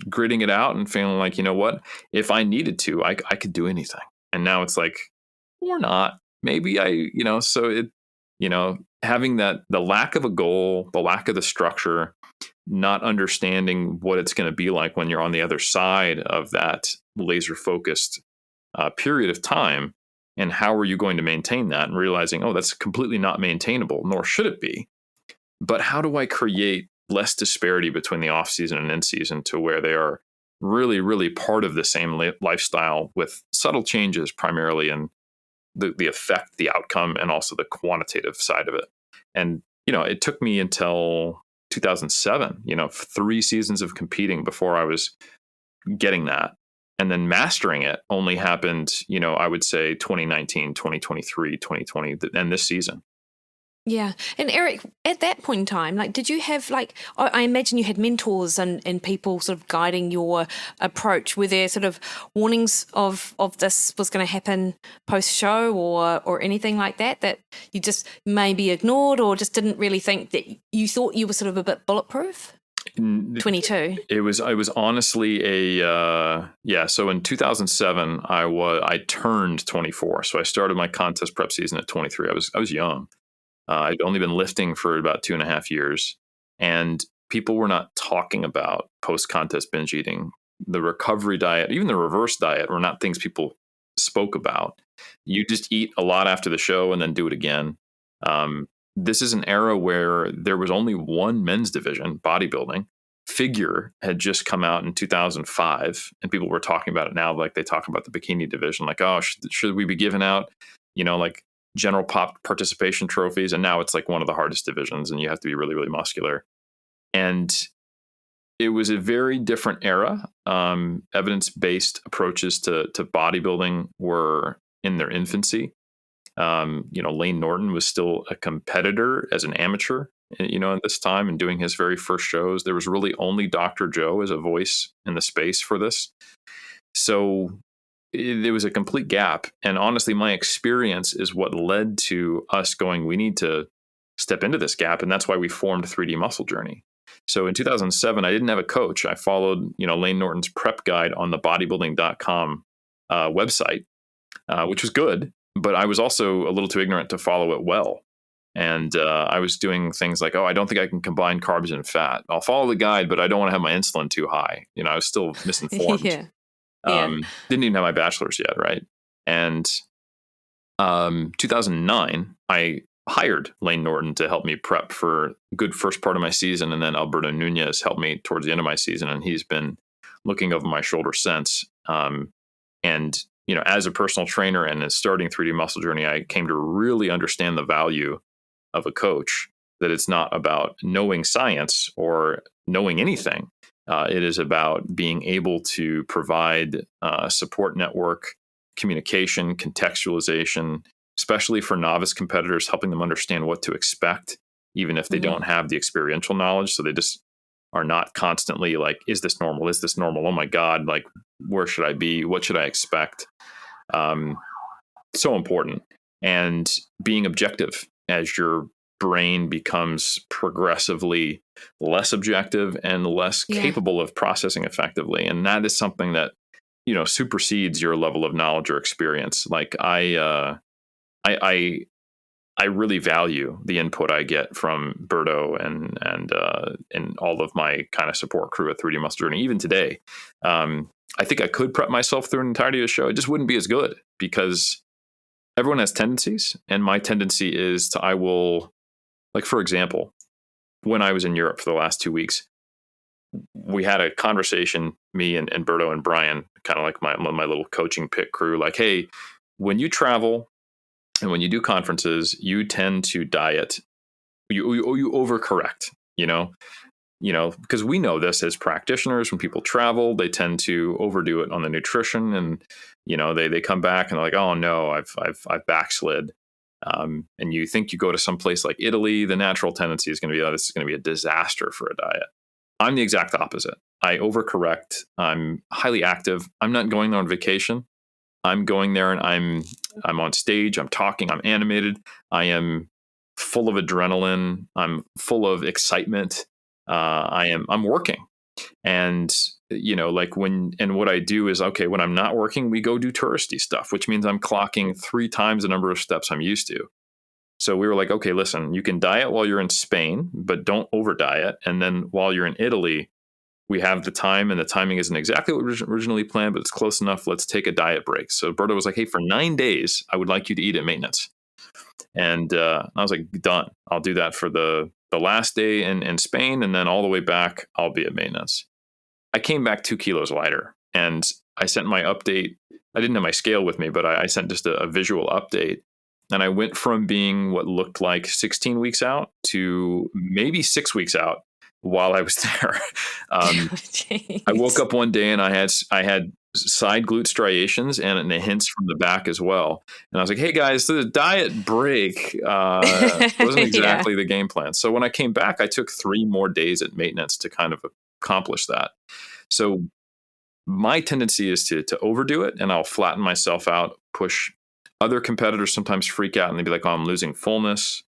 gritting it out and feeling like, you know what, if I needed to, I could do anything. And now it's like, or not. Maybe so it, having that, the lack of a goal, the lack of the structure, not understanding what it's going to be like when you're on the other side of that laser focused period of time. And how are you going to maintain that? And realizing, that's completely not maintainable, nor should it be. But how do I create less disparity between the off season and in season to where they are really, really part of the same lifestyle with subtle changes, primarily in the effect, the outcome, and also the quantitative side of it. And, it took me until 2007, 3 seasons of competing before I was getting that. And then mastering it only happened, I would say 2019, 2023, 2020, and this season. Yeah. And Eric, at that point in time, did you have I imagine you had mentors and people sort of guiding your approach. Were there sort of warnings of this was going to happen post-show or anything like that you just maybe ignored or just didn't really think that you thought you were sort of a bit bulletproof? 22. It was honestly so in 2007 I turned 24. So I started my contest prep season at 23. I was young. I'd only been lifting for about 2.5 years, and people were not talking about post-contest binge eating. The recovery diet, even the reverse diet, were not things people spoke about. You just eat a lot after the show and then do it again. This is an era where there was only one men's division, bodybuilding. Figure had just come out in 2005, and people were talking about it now like they talk about the bikini division, like, oh, should we be giving out, like general pop participation trophies? And now it's like one of the hardest divisions, and you have to be really, really muscular. And it was a very different era. Evidence-based approaches to bodybuilding were in their infancy. Lane Norton was still a competitor as an amateur, at this time, and doing his very first shows. There was really only Dr. Joe as a voice in the space for this. So there was a complete gap. And honestly, my experience is what led to us going, we need to step into this gap. And that's why we formed 3D Muscle Journey. So in 2007, I didn't have a coach. I followed, Lane Norton's prep guide on the bodybuilding.com website, which was good. But I was also a little too ignorant to follow it well. And I was doing things like, I don't think I can combine carbs and fat. I'll follow the guide, but I don't want to have my insulin too high. I was still misinformed. Yeah. Didn't even have my bachelor's yet, right? And 2009, I hired Lane Norton to help me prep for a good first part of my season. And then Alberto Nunez helped me towards the end of my season. And he's been looking over my shoulder since. And as a personal trainer and starting 3D Muscle Journey, I came to really understand the value of a coach, that it's not about knowing science or knowing anything. It is about being able to provide support network, communication, contextualization, especially for novice competitors, helping them understand what to expect, even if they don't have the experiential knowledge. So they just are not constantly like, is this normal? Is this normal? Oh my God, like, where should I be? What should I expect? So important. And being objective as your brain becomes progressively less objective and less capable of processing effectively. And that is something that, supersedes your level of knowledge or experience. Like I really value the input I get from Berto and all of my kind of support crew at 3D Muscle Journey. Even today, I think I could prep myself through an entirety of the show. It just wouldn't be as good because everyone has tendencies. And my tendency is I will, like, for example, when I was in Europe for the last 2 weeks, we had a conversation, me and Berto and Brian, kind of like my little coaching pit crew, like, hey, when you travel and when you do conferences, you tend to diet, you overcorrect, because we know this as practitioners. When people travel, they tend to overdo it on the nutrition, and they come back and they're like, oh no, I've backslid. And you think you go to some place like Italy, the natural tendency is going to be, this is going to be a disaster for a diet. I'm the exact opposite. I overcorrect. I'm highly active. I'm not going there on vacation. I'm going there and I'm on stage. I'm talking. I'm animated. I am full of adrenaline. I'm full of excitement. I'm working. And, what I do is, okay, when I'm not working, we go do touristy stuff, which means I'm clocking 3 times the number of steps I'm used to. So we were like, okay, listen, you can diet while you're in Spain, but don't over diet. And then while you're in Italy, we have the time, and the timing isn't exactly what was originally planned, but it's close enough. Let's take a diet break. So Berto was like, hey, for 9 days, I would like you to eat at maintenance. And I was like, done. I'll do that for the last day in Spain. And then all the way back, I'll be at maintenance. I came back 2 kilos lighter, and I sent my update. I didn't have my scale with me, but I sent just a visual update. And I went from being what looked like 16 weeks out to maybe 6 weeks out while I was there. I woke up one day and I had side glute striations and the hints from the back as well. And I was like, hey guys, the diet break wasn't exactly the game plan. So when I came back, I took 3 more days at maintenance to kind of accomplish that. So my tendency is to overdo it, and I'll flatten myself out, push. Other competitors sometimes freak out and they'd be like, oh, I'm losing fullness.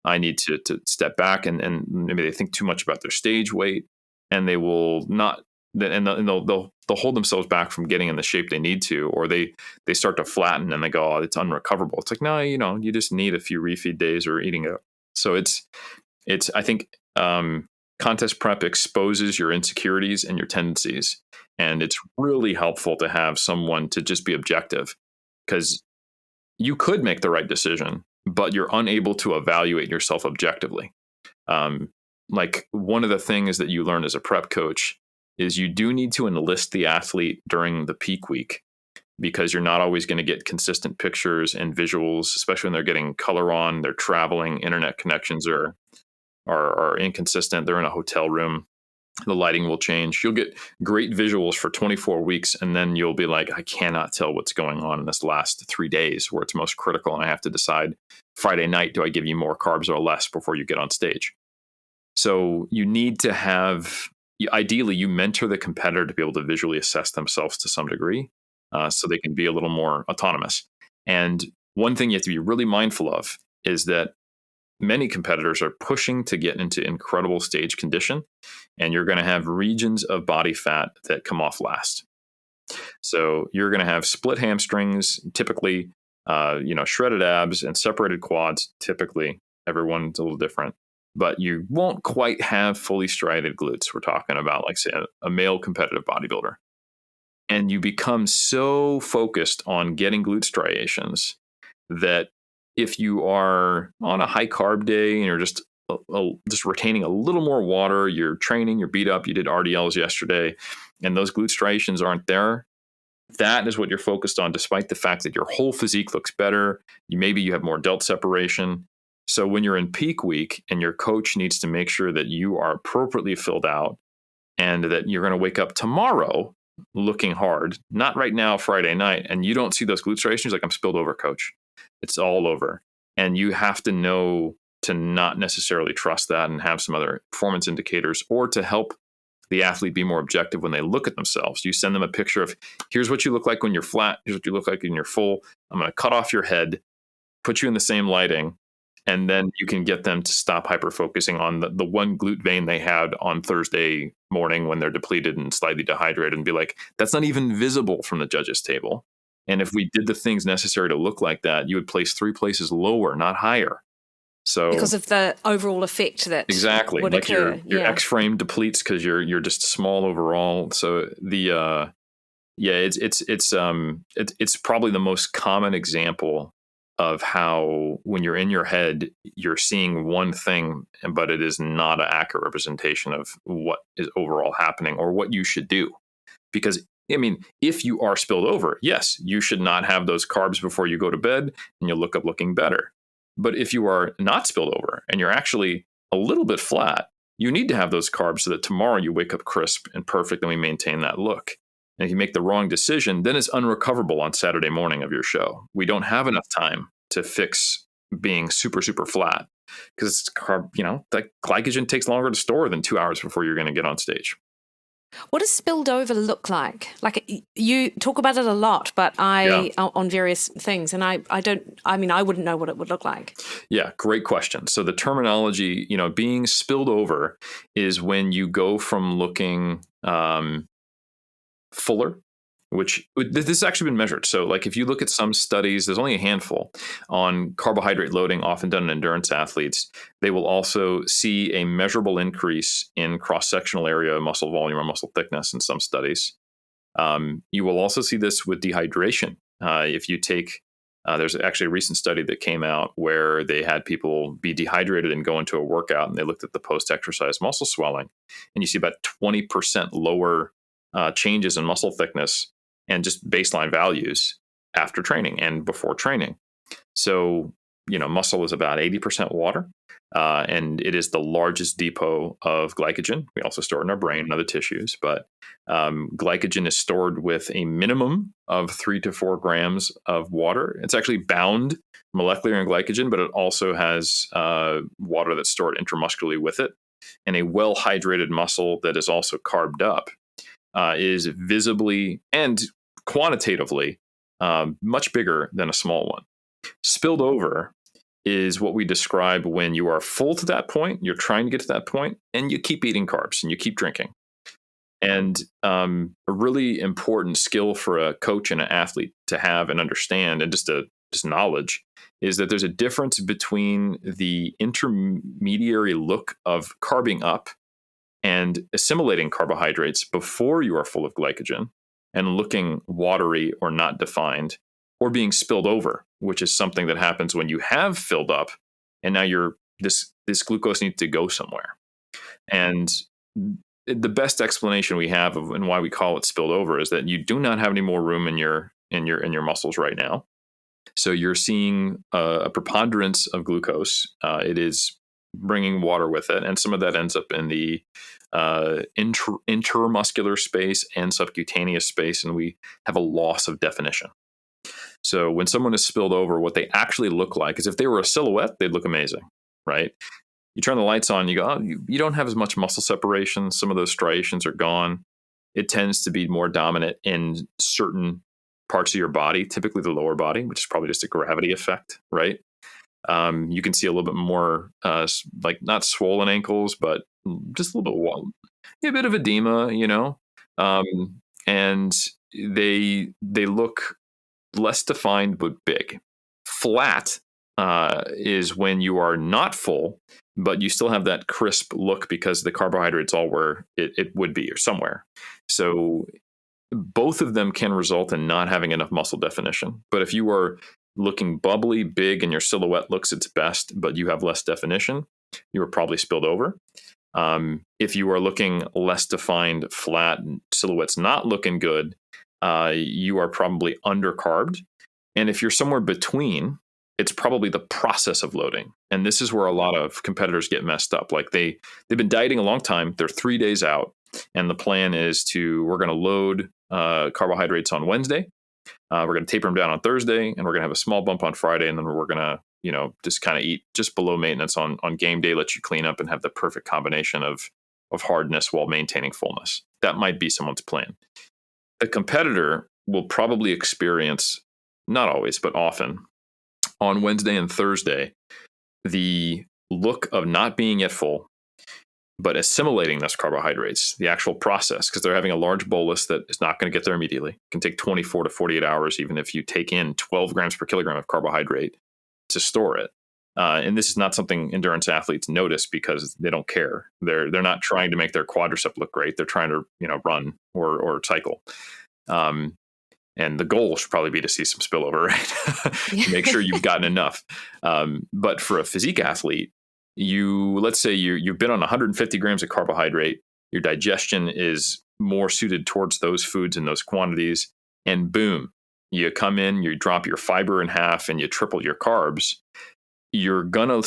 I need to step back, and maybe they think too much about their stage weight. and they will not, and they'll hold themselves back from getting in the shape they need to, or they start to flatten and they go, oh, it's unrecoverable. It's like, no, you just need a few refeed days or eating it. So it's I think contest prep exposes your insecurities and your tendencies, and it's really helpful to have someone to just be objective, because you could make the right decision, but you're unable to evaluate yourself objectively. Like one of the things that you learn as a prep coach is you do need to enlist the athlete during the peak week, because you're not always going to get consistent pictures and visuals, especially when they're getting color on, they're traveling, internet connections are inconsistent, they're in a hotel room, the lighting will change. You'll get great visuals for 24 weeks, and then you'll be like, I cannot tell what's going on in this last 3 days where it's most critical, and I have to decide Friday night, do I give you more carbs or less before you get on stage? So you need to have, ideally, you mentor the competitor to be able to visually assess themselves to some degree, so they can be a little more autonomous. And one thing you have to be really mindful of is that many competitors are pushing to get into incredible stage condition, and you're going to have regions of body fat that come off last. So you're going to have split hamstrings, typically, shredded abs and separated quads. Typically, everyone's a little different, but you won't quite have fully striated glutes. We're talking about, like, say, a male competitive bodybuilder. And you become so focused on getting glute striations that if you are on a high carb day and you're just retaining a little more water, you're training, you're beat up, you did RDLs yesterday, and those glute striations aren't there, that is what you're focused on, despite the fact that your whole physique looks better. Maybe you have more delt separation. So when you're in peak week and your coach needs to make sure that you are appropriately filled out and that you're going to wake up tomorrow looking hard, not right now, Friday night, and you don't see those glute striations, like, I'm spilled over, coach. It's all over. And you have to know to not necessarily trust that and have some other performance indicators, or to help the athlete be more objective when they look at themselves. You send them a picture of, here's what you look like when you're flat. Here's what you look like when you're full. I'm going to cut off your head, put you in the same lighting, and then you can get them to stop hyper-focusing on the one glute vein they had on Thursday morning when they're depleted and slightly dehydrated, and be like, that's not even visible from the judges' table. And if we did the things necessary to look like that, you would place 3 places lower, not higher. So because of the overall effect that exactly would like occur. your X frame depletes because you're just small overall. So the it's probably the most common example of how, when you're in your head, you're seeing one thing, but it is not an accurate representation of what is overall happening or what you should do. Because, I mean, if you are spilled over, yes, you should not have those carbs before you go to bed, and you'll look up looking better. But if you are not spilled over and you're actually a little bit flat, you need to have those carbs so that tomorrow you wake up crisp and perfect, and we maintain that look. And if you make the wrong decision, then it's unrecoverable on Saturday morning of your show. We don't have enough time to fix being super, super flat, because it's carb, the glycogen takes longer to store than 2 hours before you're going to get on stage. What does spilled over look like? Like, you talk about it a lot, but on various things, and I wouldn't know what it would look like. Yeah, great question. So the terminology, being spilled over is when you go from looking fuller, which this has actually been measured. So, like, if you look at some studies, there's only a handful on carbohydrate loading, often done in endurance athletes. They will also see a measurable increase in cross-sectional area, muscle volume, or muscle thickness in some studies. You will also see this with dehydration. If you take, there's actually a recent study that came out where they had people be dehydrated and go into a workout, and they looked at the post-exercise muscle swelling, and you see about 20% lower changes in muscle thickness and just baseline values after training and before training. So, muscle is about 80% water, and it is the largest depot of glycogen. We also store it in our brain and other tissues, but glycogen is stored with a minimum of 3 to 4 grams of water. It's actually bound molecularly in glycogen, but it also has water that's stored intramuscularly with it. And a well-hydrated muscle that is also carbed up is visibly and quantitatively much bigger than a small one. Spilled over is what we describe when you are full to that point, you're trying to get to that point, and you keep eating carbs and you keep drinking. And a really important skill for a coach and an athlete to have and understand, and just knowledge, is that there's a difference between the intermediary look of carbing up and assimilating carbohydrates before you are full of glycogen and looking watery or not defined, or being spilled over, which is something that happens when you have filled up and now this glucose needs to go somewhere. And the best explanation we have of and why we call it spilled over is that you do not have any more room in your muscles right now. So you're seeing a preponderance of glucose. It is bringing water with it, and some of that ends up in the intermuscular space and subcutaneous space, and we have a loss of definition. So when someone is spilled over, what they actually look like is, if they were a silhouette, they'd look amazing, right? You turn the lights on, you go, oh, you don't have as much muscle separation. Some of those striations are gone. It tends to be more dominant in certain parts of your body, typically the lower body, which is probably just a gravity effect, right? You can see a little bit more, like not swollen ankles, but just a little bit, a bit of edema, and they look less defined but big. Flat is when you are not full, but you still have that crisp look because the carbohydrates all where it would be, or somewhere. So both of them can result in not having enough muscle definition. But if you are looking bubbly, big, and your silhouette looks its best, but you have less definition, you are probably spilled over. If you are looking less defined, flat, silhouette's not looking good, you are probably undercarbed. And if you're somewhere between, it's probably the process of loading. And this is where a lot of competitors get messed up. Like they've been dieting a long time. They're 3 days out. And the plan is we're going to load carbohydrates on Wednesday. We're going to taper them down on Thursday, and we're going to have a small bump on Friday. And then we're going to, just kind of eat just below maintenance on game day, let you clean up and have the perfect combination of hardness while maintaining fullness. That might be someone's plan. The competitor will probably experience, not always, but often, on Wednesday and Thursday, the look of not being yet full, but assimilating those carbohydrates, the actual process, because they're having a large bolus that is not going to get there immediately. It can take 24 to 48 hours, even if you take in 12 grams per kilogram of carbohydrate to store it. And this is not something endurance athletes notice because they don't care. They're not trying to make their quadricep look great. They're trying to run or cycle. And the goal should probably be to see some spillover, right? Make sure you've gotten enough. But for a physique athlete, let's say you've been on 150 grams of carbohydrate, your digestion is more suited towards those foods in those quantities, and boom, you come in, you drop your fiber in half and you triple your carbs. You're gonna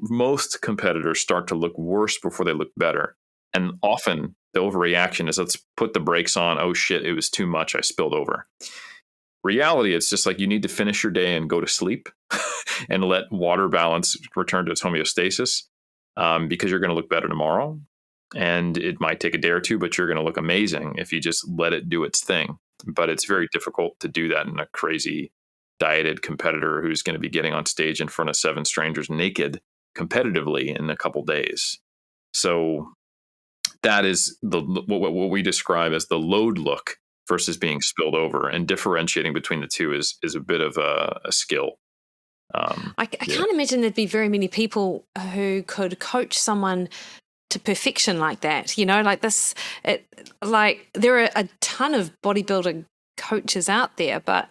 most competitors start to look worse before they look better. And often the overreaction is, let's put the brakes on. Oh shit, it was too much. I spilled over. Reality, it's just like you need to finish your day and go to sleep and let water balance return to its homeostasis, because you're going to look better tomorrow. And it might take a day or two, but you're going to look amazing if you just let it do its thing. But it's very difficult to do that in a crazy dieted competitor who's going to be getting on stage in front of 7 strangers naked competitively in a couple days. So that is what we describe as the load look versus being spilled over, and differentiating between the two is a bit of a skill. I can't imagine there'd be very many people who could coach someone to perfection like that. Like this. There are a ton of bodybuilding coaches out there, but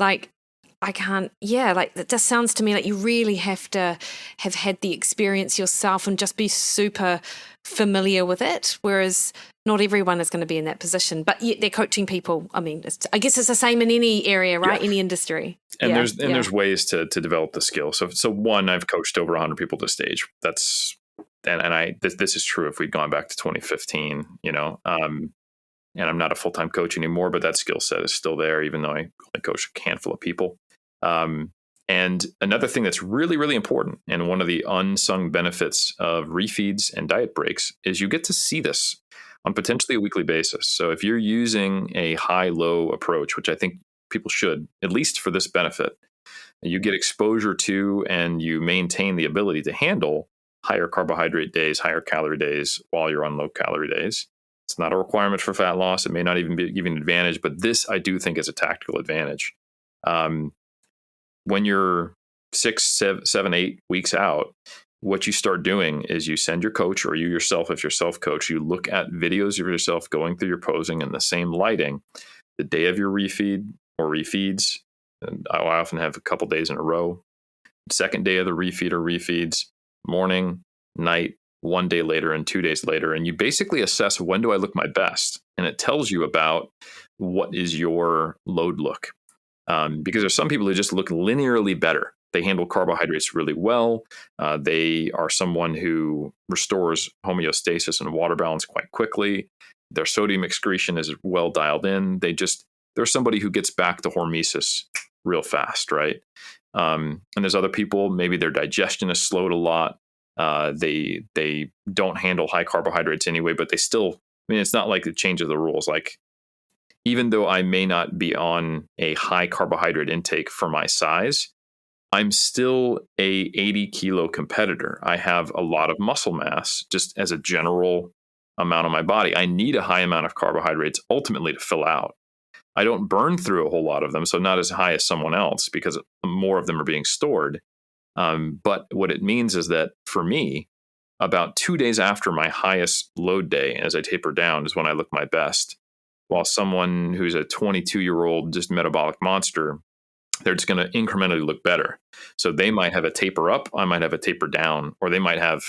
I can't. Yeah, it just sounds to me like you really have to have had the experience yourself and just be super familiar with it. Whereas not everyone is going to be in that position, but yet they're coaching people. I mean, I guess it's the same in any area, right? Yeah. Any industry. And there's ways to develop the skill. So one, I've coached over 100 people to stage. This is true if we'd gone back to 2015, and I'm not a full-time coach anymore, but that skill set is still there, even though I only coach a handful of people. And another thing that's really, really important, and one of the unsung benefits of refeeds and diet breaks, is you get to see this on potentially a weekly basis. So if you're using a high-low approach, which I think people should, at least for this benefit, you get exposure to and you maintain the ability to handle higher carbohydrate days, higher calorie days while you're on low calorie days. It's not a requirement for fat loss. It may not even be giving an advantage, but this I do think is a tactical advantage. When you're 6, 7, 8 weeks out, what you start doing is you send your coach, or you yourself, if you're self-coach, you look at videos of yourself going through your posing in the same lighting the day of your refeed or refeeds. And I often have a couple days in a row. Second day of the refeed or refeeds, morning, night, 1 day later, and 2 days later. And you basically assess, when do I look my best? And it tells you about what is your load look. Because there's some people who just look linearly better. They handle carbohydrates really well. They are someone who restores homeostasis and water balance quite quickly. Their sodium excretion is well dialed in. They're somebody who gets back to hormesis real fast, right? And there's other people, maybe their digestion is slowed a lot. They don't handle high carbohydrates anyway, but they still, it's not like it changes the rules. Like, even though I may not be on a high carbohydrate intake for my size, I'm still a 80 kilo competitor. I have a lot of muscle mass just as a general amount of my body. I need a high amount of carbohydrates ultimately to fill out. I don't burn through a whole lot of them, so not as high as someone else because more of them are being stored. But what it means is that for me, about 2 days after my highest load day, as I taper down, is when I look my best. While someone who's a 22-year-old just metabolic monster, they're just going to incrementally look better. So they might have a taper up, I might have a taper down, or they might have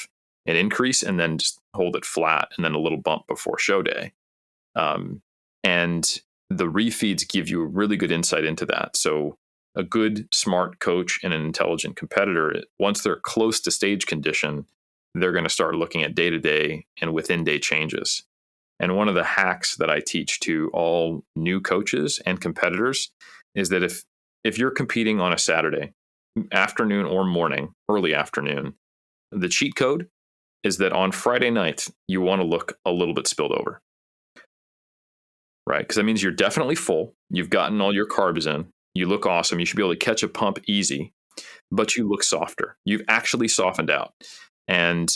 an increase and then just hold it flat and then a little bump before show day. And the refeeds give you a really good insight into that. So a good, smart coach and an intelligent competitor, once they're close to stage condition, they're going to start looking at day-to-day and within-day changes. And one of the hacks that I teach to all new coaches and competitors is that if you're competing on a Saturday afternoon or morning, early afternoon, the cheat code is that on Friday night, you want to look a little bit spilled over, right? Because that means you're definitely full. You've gotten all your carbs in. You look awesome. You should be able to catch a pump easy, but you look softer. You've actually softened out. And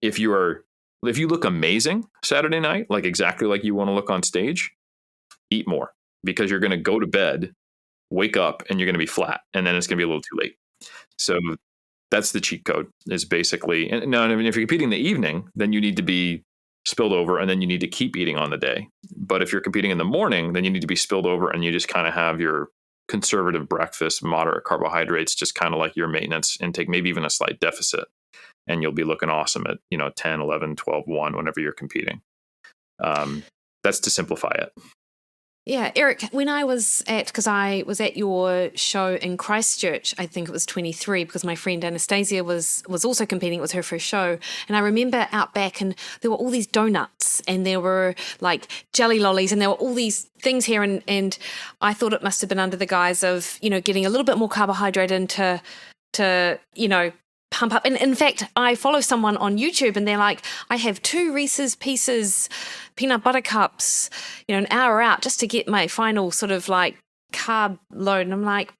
if you look amazing Saturday night, like exactly like you want to look on stage, eat more, because you're going to go to bed, wake up, and you're going to be flat, and then it's going to be a little too late. So that's the cheat code, is basically. And now, I mean, if you're competing in the evening, then you need to be spilled over, and then you need to keep eating on the day. But if you're competing in the morning, then you need to be spilled over, and you just kind of have your conservative breakfast, moderate carbohydrates, just kind of like your maintenance intake, maybe even a slight deficit. And you'll be looking awesome at 10, 11, 12, 1 whenever you're competing. That's to simplify it. Yeah, Eric, when I was because I was at your show in Christchurch, I think it was 23, because my friend Anastasia was also competing. It was her first show. And I remember out back, and there were all these donuts, and there were like jelly lollies, and there were all these things here. And I thought it must have been under the guise of, getting a little bit more carbohydrate into pump up. And in fact, I follow someone on YouTube, and they're like, I have 2 Reese's Pieces peanut butter cups, an hour out just to get my final sort of like carb load. And I'm like,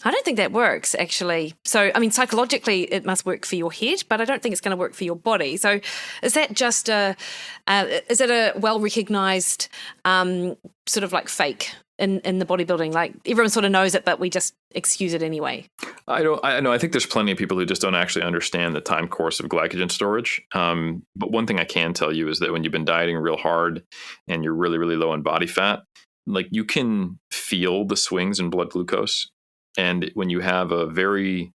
I don't think that works actually. So, I mean, psychologically it must work for your head, but I don't think it's going to work for your body. So is that just is it a well-recognized sort of like fake in the bodybuilding? Like, everyone sort of knows it, but we just excuse it anyway. I know. I think there's plenty of people who just don't actually understand the time course of glycogen storage. But one thing I can tell you is that when you've been dieting real hard and you're really, really low in body fat, like, you can feel the swings in blood glucose. And when you have a very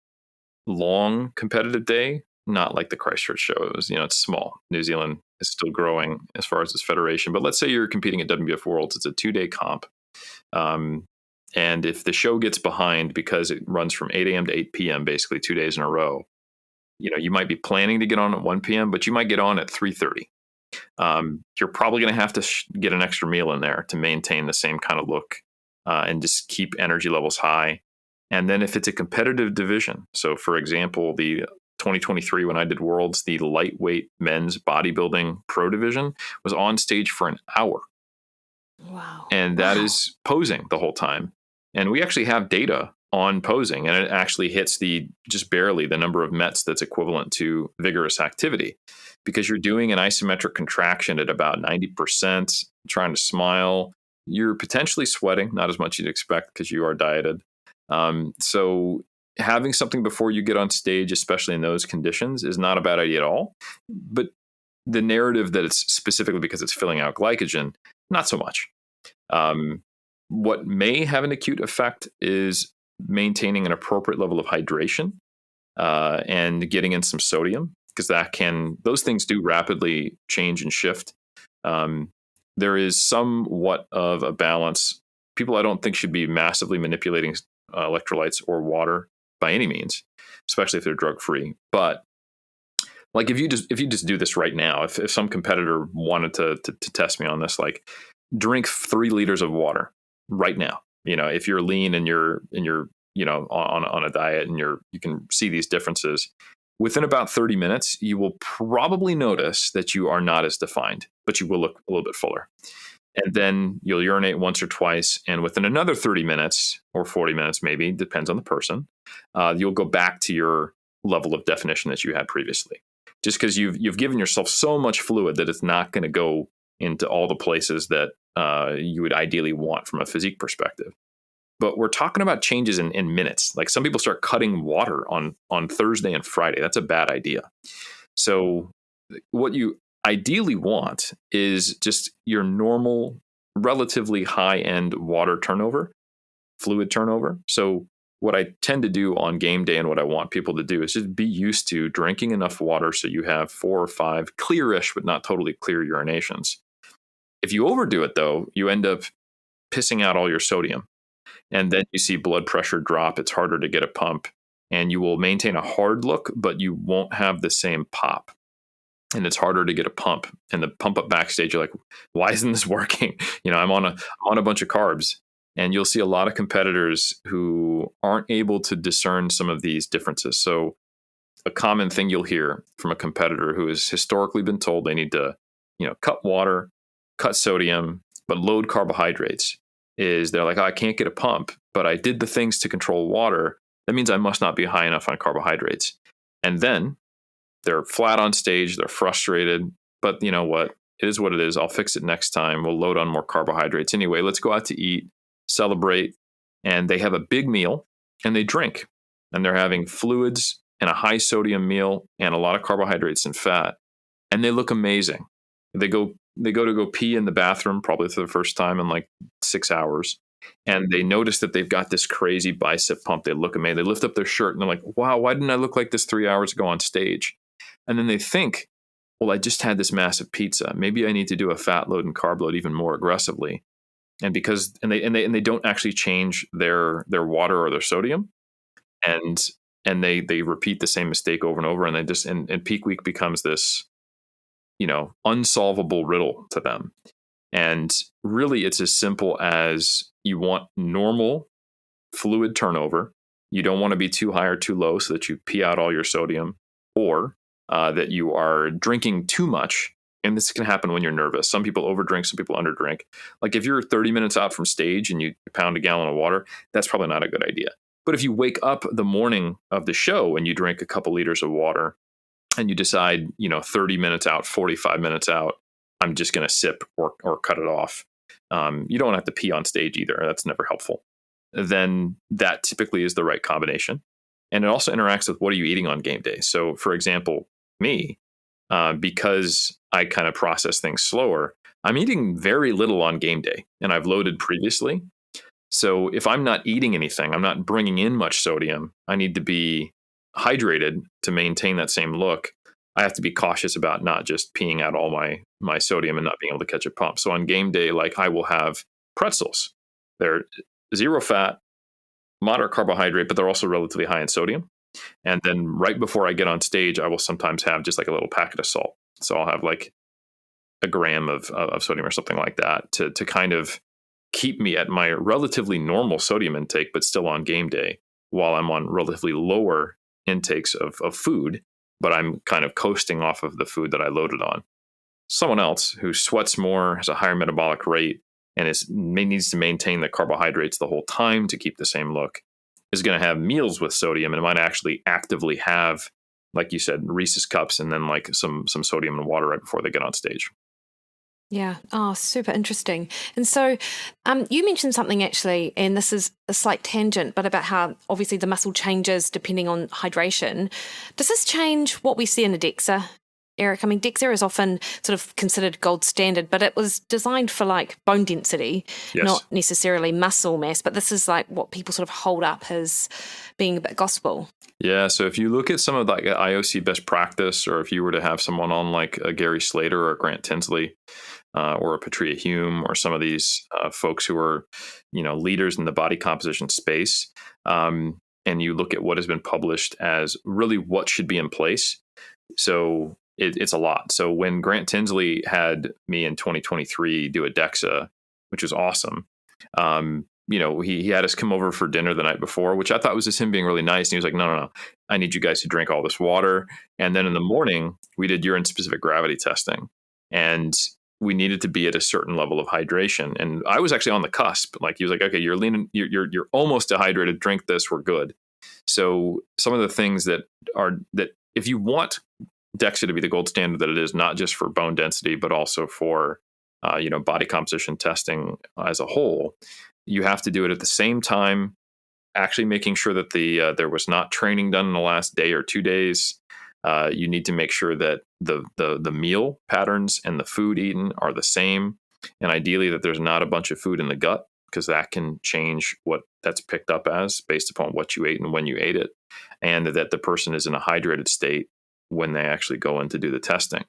long competitive day, not like the Christchurch show, it was, it's small. New Zealand is still growing as far as its federation. But let's say you're competing at WBF Worlds. It's a 2-day comp. And if the show gets behind because it runs from 8 a.m. to 8 p.m., basically 2 days in a row, you might be planning to get on at 1 p.m., but you might get on at 3:30. You're probably going to have to get an extra meal in there to maintain the same kind of look and just keep energy levels high. And then if it's a competitive division, so for example, the 2023, when I did Worlds, the lightweight men's bodybuilding pro division was on stage for an hour. Wow. And that is posing the whole time. And we actually have data on posing, and it actually hits just barely the number of METs that's equivalent to vigorous activity, because you're doing an isometric contraction at about 90%, trying to smile. You're potentially sweating, not as much you'd expect because you are dieted. So having something before you get on stage, especially in those conditions, is not a bad idea at all. But the narrative that it's specifically because it's filling out glycogen, not so much. What may have an acute effect is maintaining an appropriate level of hydration and getting in some sodium, because those things do rapidly change and shift. There is somewhat of a balance. People, I don't think, should be massively manipulating electrolytes or water by any means, especially if they're drug-free. But like if you just do this right now, if some competitor wanted to test me on this, like drink 3 liters of water right now. If you're lean and you're on a diet and you can see these differences, within about 30 minutes, you will probably notice that you are not as defined, but you will look a little bit fuller. And then you'll urinate once or twice. And within another 30 minutes or 40 minutes, maybe, depends on the person, you'll go back to your level of definition that you had previously. Just because you've given yourself so much fluid that it's not going to go into all the places that you would ideally want from a physique perspective. But we're talking about changes in minutes. Like some people start cutting water on Thursday and Friday. That's a bad idea. So what you ideally want is just your normal, relatively high-end water turnover, fluid turnover. So what I tend to do on game day and what I want people to do is just be used to drinking enough water so you have 4 or 5 clearish but not totally clear urinations. If you overdo it, though, you end up pissing out all your sodium. And then you see blood pressure drop. It's harder to get a pump. And you will maintain a hard look, but you won't have the same pop. And it's harder to get a pump. And the pump up backstage, you're like, why isn't this working? I'm on a bunch of carbs. And you'll see a lot of competitors who aren't able to discern some of these differences. So a common thing you'll hear from a competitor who has historically been told they need to, cut water, cut sodium, but load carbohydrates, is they're like, I can't get a pump, but I did the things to control water. That means I must not be high enough on carbohydrates. And then they're flat on stage. They're frustrated, but you know what? It is what it is. I'll fix it next time. We'll load on more carbohydrates. Anyway, let's go out to eat, celebrate. And they have a big meal and they drink, and they're having fluids and a high sodium meal and a lot of carbohydrates and fat. And they look amazing. They go to go pee in the bathroom probably for the first time in like 6 hours. And they notice that they've got this crazy bicep pump. They look amazing. They lift up their shirt and they're like, wow, why didn't I look like this 3 hours ago on stage? And then they think, well, I just had this massive pizza. Maybe I need to do a fat load and carb load even more aggressively. And they don't actually change their water or their sodium. And they repeat the same mistake over and over. And they just, and peak week becomes this, unsolvable riddle to them. And really, it's as simple as you want normal fluid turnover. You don't want to be too high or too low so that you pee out all your sodium, or that you are drinking too much. And this can happen when you're nervous. Some people overdrink, some people underdrink. Like if you're 30 minutes out from stage and you pound a gallon of water, that's probably not a good idea. But if you wake up the morning of the show and you drink a couple liters of water, and you decide, 30 minutes out, 45 minutes out, I'm just going to sip or cut it off. You don't have to pee on stage either. That's never helpful. Then that typically is the right combination. And it also interacts with what are you eating on game day. So for example, me, because I kind of process things slower, I'm eating very little on game day, and I've loaded previously. So if I'm not eating anything, I'm not bringing in much sodium, I need to be hydrated to maintain that same look. I have to be cautious about not just peeing out all my sodium and not being able to catch a pump. So on game day, like I will have pretzels. They're 0 fat, moderate carbohydrate, but they're also relatively high in sodium. And then right before I get on stage, I will sometimes have just like a little packet of salt. So I'll have like a gram of sodium or something like that to kind of keep me at my relatively normal sodium intake, but still on game day, while I'm on relatively lower intakes of food, but I'm kind of coasting off of the food that I loaded on. Someone else who sweats more, has a higher metabolic rate, and needs to maintain the carbohydrates the whole time to keep the same look, is going to have meals with sodium, and it might actually actively have, like you said, Reese's cups and then like some sodium and water right before they get on stage. Yeah. Oh, super interesting. And so you mentioned something actually, and this is a slight tangent, but about how obviously the muscle changes depending on hydration. Does this change what we see in a DEXA, Eric? I mean, DEXA is often sort of considered gold standard, but it was designed for like bone density, Yes. Not necessarily muscle mass. But this is like what people sort of hold up as being a bit gospel. Yeah. So if you look at some of like IOC best practice, or if you were to have someone on like a Gary Slater or a Grant Tinsley, or a Patria Hume, or some of these folks who are, leaders in the body composition space, and you look at what has been published as really what should be in place. So it's a lot. So when Grant Tinsley had me in 2023 do a DEXA, which was awesome, he had us come over for dinner the night before, which I thought was just him being really nice. And he was like, no, I need you guys to drink all this water. And then in the morning, we did urine specific gravity testing. And we needed to be at a certain level of hydration. And I was actually on the cusp. Like he was like, okay, you're leaning, you're almost dehydrated. Drink this. We're good. So some of the things that if you want DEXA to be the gold standard that it is, not just for bone density, but also for, body composition testing as a whole, you have to do it at the same time, actually making sure that there was not training done in the last day or 2 days. You need to make sure that the meal patterns and the food eaten are the same, and ideally that there's not a bunch of food in the gut, because that can change what that's picked up as based upon what you ate and when you ate it, and that the person is in a hydrated state when they actually go in to do the testing.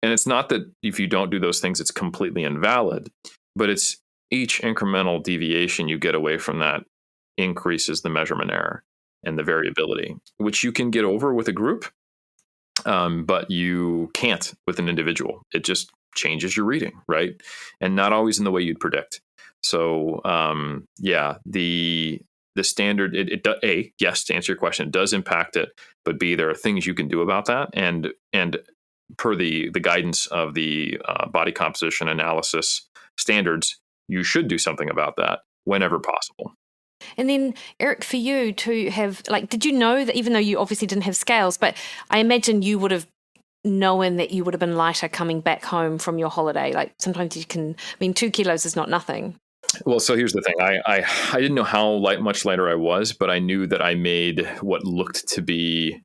And it's not that if you don't do those things, it's completely invalid, but it's each incremental deviation you get away from that increases the measurement error and the variability, which you can get over with a group, but you can't with an individual. It just changes your reading, right? And not always in the way you'd predict. So, the standard, yes, to answer your question, it does impact it, but B, there are things you can do about that. And per the guidance of the body composition analysis standards, you should do something about that whenever possible. And then, Eric, for you to have, did you know that, even though you obviously didn't have scales, but I imagine you would have known that you would have been lighter coming back home from your holiday? Like sometimes 2 kilos is not nothing. Well, so here's the thing. I didn't know how much lighter I was, but I knew that I made what looked to be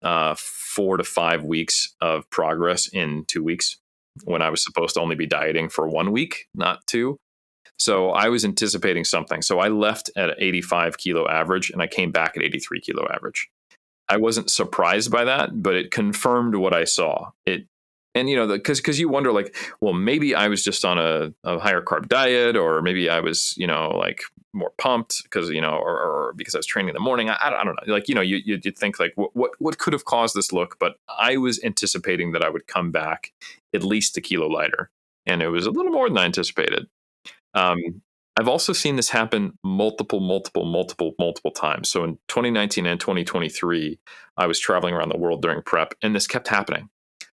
4 to 5 weeks of progress in 2 weeks, when I was supposed to only be dieting for 1 week, not 2. So I was anticipating something. So I left at an 85 kilo average and I came back at 83 kilo average. I wasn't surprised by that, but it confirmed what I saw. Because you wonder, like, well, maybe I was just on a higher carb diet, or maybe I was, more pumped because, or because I was training in the morning. I don't know. Like, you think like, what could have caused this look? But I was anticipating that I would come back at least a kilo lighter, and it was a little more than I anticipated. I've also seen this happen multiple times. So in 2019 and 2023, I was traveling around the world during prep, and this kept happening.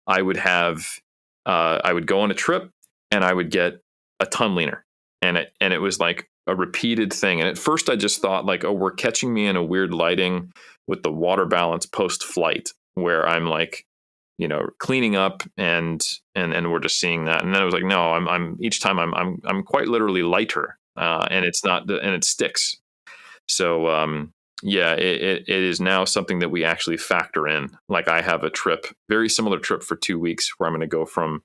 I would go on a trip and I would get a ton leaner, and it was like a repeated thing. And at first I just thought like, oh, we're catching me in a weird lighting with the water balance post flight, where I'm like, cleaning up and we're just seeing that. And then I was like, no, I'm each time I'm quite literally lighter, and it's not, and it sticks. So, it is now something that we actually factor in. Like I have a trip, very similar trip for 2 weeks, where I'm going to go from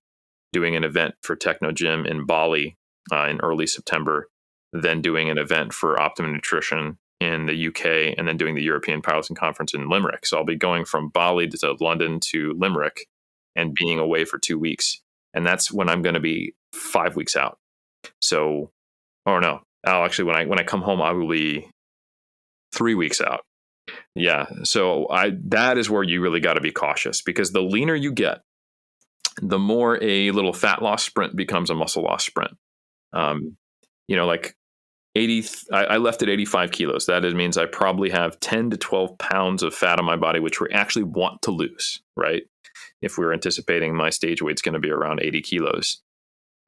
doing an event for Techno Gym in Bali in early September, then doing an event for Optimum Nutrition in the UK, and then doing the European Powerlifting Conference in Limerick. So I'll be going from Bali to London to Limerick and being away for 2 weeks. And that's when I'm going to be 5 weeks out. So, or no, I'll actually, when I come home, I will be 3 weeks out. Yeah. So that is where you really got to be cautious, because the leaner you get, the more a little fat loss sprint becomes a muscle loss sprint. Like 80, I left at 85 kilos. That means I probably have 10 to 12 pounds of fat on my body, which we actually want to lose, right? If we're anticipating my stage weight's going to be around 80 kilos,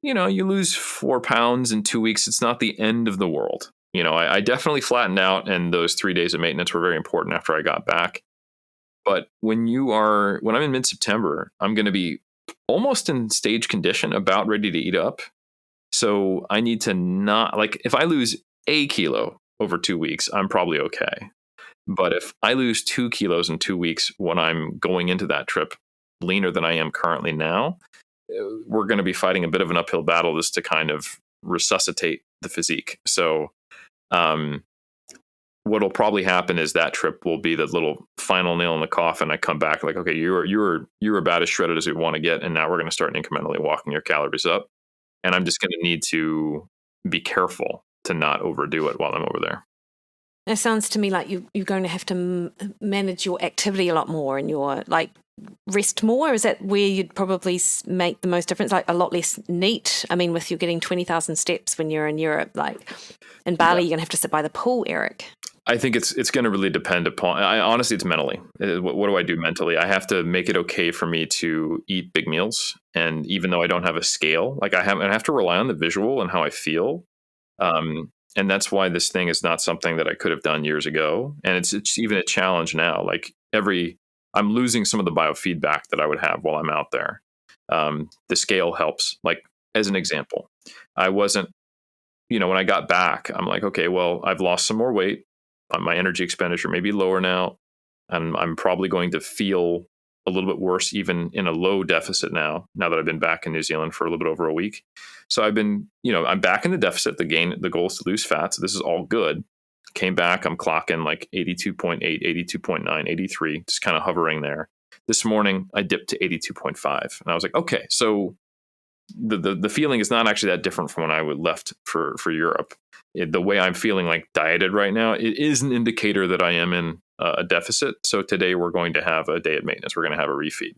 you lose 4 pounds in 2 weeks. It's not the end of the world. I definitely flattened out, and those 3 days of maintenance were very important after I got back. But when I'm in mid-September, I'm going to be almost in stage condition, about ready to eat up. So I need to not, like, if I lose a kilo over 2 weeks, I'm probably okay. But if I lose 2 kilos in 2 weeks when I'm going into that trip leaner than I am currently now, we're going to be fighting a bit of an uphill battle just to kind of resuscitate the physique. So, what'll probably happen is that trip will be the little final nail in the coffin. I come back like, okay, you're about as shredded as we want to get, and now we're going to start incrementally walking your calories up. And I'm just going to need to be careful to not overdo it while I'm over there. It sounds to me like you're going to have to manage your activity a lot more, and your rest more. Is that where you'd probably make the most difference? Like a lot less neat. I mean, with you getting 20,000 steps when you're in Europe, like in Bali, you're going to have to sit by the pool, Eric. I think it's going to really depend upon. Honestly, it's mentally. What do I do mentally? I have to make it okay for me to eat big meals, and even though I don't have a scale, like I have to rely on the visual and how I feel. And that's why this thing is not something that I could have done years ago. And it's even a challenge now. Like I'm losing some of the biofeedback that I would have while I'm out there. The scale helps. Like, as an example, I wasn't, when I got back, I'm like, okay, well, I've lost some more weight. My energy expenditure may be lower now. And I'm probably going to feel a little bit worse, even in a low deficit now that I've been back in New Zealand for a little bit over a week. So I've been, I'm back in the deficit. The goal is to lose fat. So this is all good. Came back, I'm clocking like 82.8, 82.9, 83, just kind of hovering there. This morning, I dipped to 82.5. And I was like, okay, so the feeling is not actually that different from when I left for Europe. The way I'm feeling like dieted right now, it is an indicator that I am in a deficit. So today we're going to have a day of maintenance. We're going to have a refeed.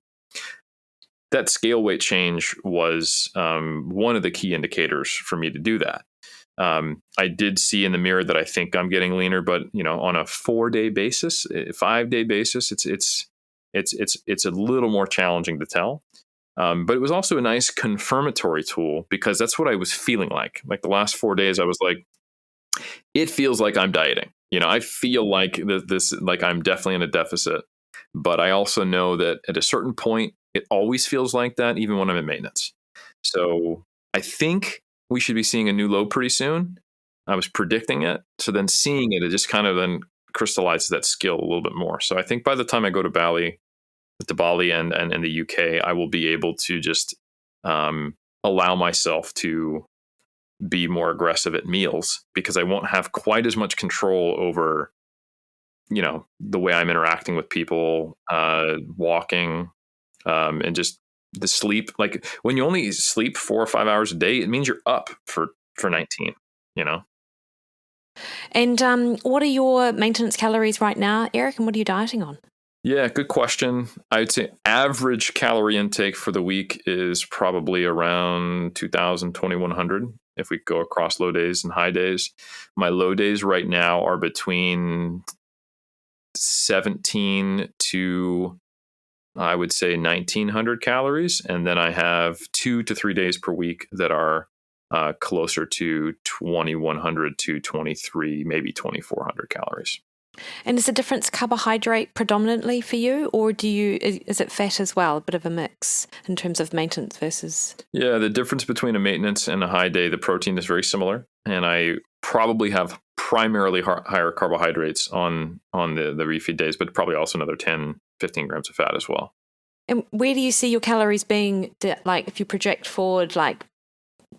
That scale weight change was one of the key indicators for me to do that. I did see in the mirror that I think I'm getting leaner, but on a 4-day basis, 5-day basis, it's a little more challenging to tell. But it was also a nice confirmatory tool, because that's what I was feeling like. Like the last 4 days, I was like, it feels like I'm dieting. I feel like like I'm definitely in a deficit, but I also know that at a certain point, it always feels like that, even when I'm in maintenance. So I think we should be seeing a new low pretty soon. I was predicting it. So then seeing it just kind of then crystallizes that skill a little bit more. So I think by the time I go to Bali and in the UK, I will be able to just allow myself to be more aggressive at meals, because I won't have quite as much control over, the way I'm interacting with people, walking, and just the sleep. Like when you only sleep 4 or 5 hours a day, it means you're up for 19, And what are your maintenance calories right now, Eric? And what are you dieting on? Yeah, good question. I would say average calorie intake for the week is probably around 2,000, 2,100 if we go across low days and high days. My low days right now are between 17 to, I would say, 1,900 calories. And then I have 2 to 3 days per week that are closer to 2,100 to 23, maybe 2,400 calories. And is the difference carbohydrate predominantly for you, or is it fat as well? A bit of a mix in terms of maintenance versus... Yeah, the difference between a maintenance and a high day, the protein is very similar. And I probably have primarily higher carbohydrates on the refeed days, but probably also another 10, 15 grams of fat as well. And where do you see your calories being, like if you project forward like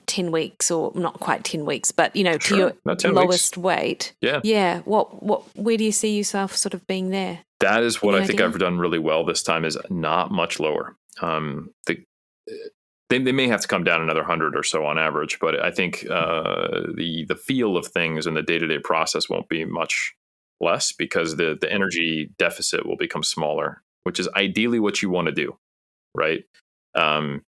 10 weeks, or not quite 10 weeks, but Sure, to your lowest weight? Yeah. Where do you see yourself sort of being there? That is what I think I've done really well this time, is not much lower. They may have to come down another 100 or so on average, but I think the feel of things and the day-to-day process won't be much less, because the energy deficit will become smaller, which is ideally what you want to do, right?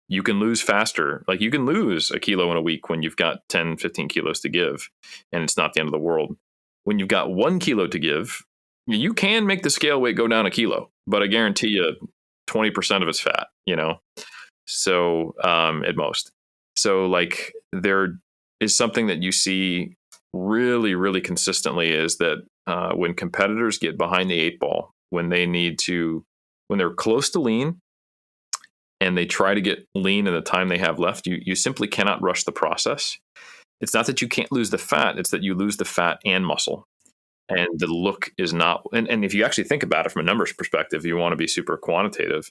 You can lose faster. Like you can lose a kilo in a week when you've got 10, 15 kilos to give, and it's not the end of the world. When you've got 1 kilo to give, you can make the scale weight go down a kilo, but I guarantee you 20% of it's fat, So, at most. So like there is something that you see really, really consistently is that when competitors get behind the 8 ball, when they're close to lean and they try to get lean in the time they have left, you simply cannot rush the process. It's not that you can't lose the fat, it's that you lose the fat and muscle. And the look is not, and if you actually think about it from a numbers perspective, you want to be super quantitative,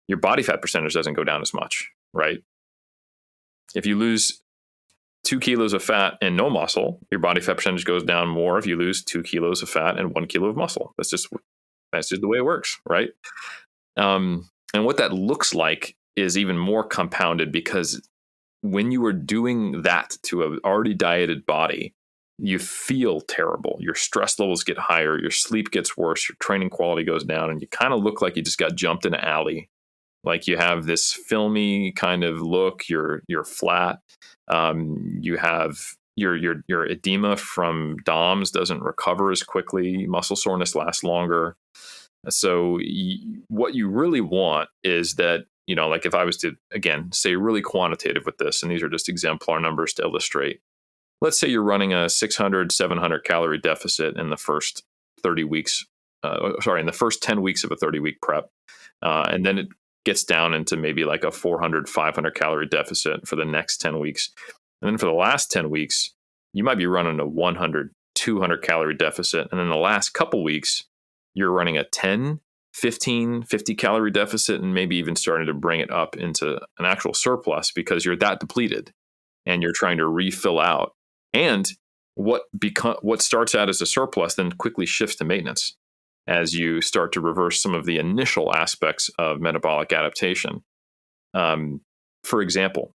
your body fat percentage doesn't go down as much, right? If you lose 2 kilos of fat and no muscle, your body fat percentage goes down more if you lose 2 kilos of fat and 1 kilo of muscle. That's just the way it works, right? And what that looks like is even more compounded, because when you are doing that to an already dieted body, you feel terrible. Your stress levels get higher, your sleep gets worse, your training quality goes down, and you kind of look like you just got jumped in an alley. Like you have this filmy kind of look. You're flat. You have your edema from DOMS doesn't recover as quickly. Muscle soreness lasts longer. So what you really want is that, like if I was to, again, say really quantitative with this, and these are just exemplar numbers to illustrate. Let's say you're running a 600, 700 calorie deficit in the first 30 weeks, in the first 10 weeks of a 30-week prep. And then it gets down into maybe like a 400, 500 calorie deficit for the next 10 weeks. And then for the last 10 weeks, you might be running a 100, 200 calorie deficit. And then the last couple weeks, you're running a 10, 15, 50 calorie deficit, and maybe even starting to bring it up into an actual surplus because you're that depleted and you're trying to refill out. And what starts out as a surplus then quickly shifts to maintenance as you start to reverse some of the initial aspects of metabolic adaptation. For example,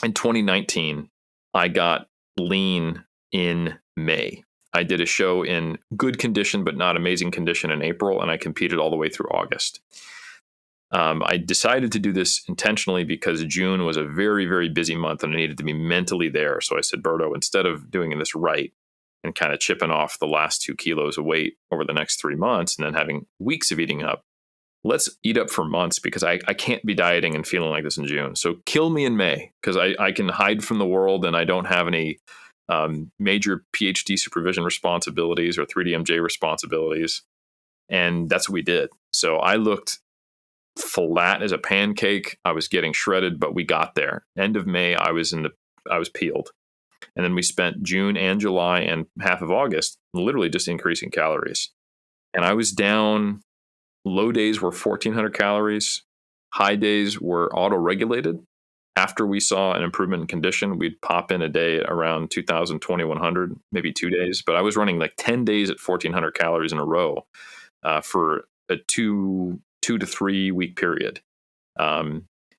in 2019, I got lean in May. I did a show in good condition, but not amazing condition in April, and I competed all the way through August. I decided to do this intentionally because June was a very, very busy month and I needed to be mentally there. So I said, Berto, instead of doing this right and kind of chipping off the last 2 kilos of weight over the next 3 months and then having weeks of eating up, let's eat up for months, because I can't be dieting and feeling like this in June. So kill me in May, because I can hide from the world and I don't have any major PhD supervision responsibilities or 3DMJ responsibilities. And that's what we did. So I looked flat as a pancake. I was getting shredded, but we got there. End of May, I was peeled. And then we spent June and July and half of August literally just increasing calories. And I was down. Low days were 1,400 calories. High days were auto-regulated. After we saw an improvement in condition, we'd pop in a day around 2,000, 2,100, maybe 2 days. But I was running like 10 days at 1,400 calories in a row for a 2 to 3 week period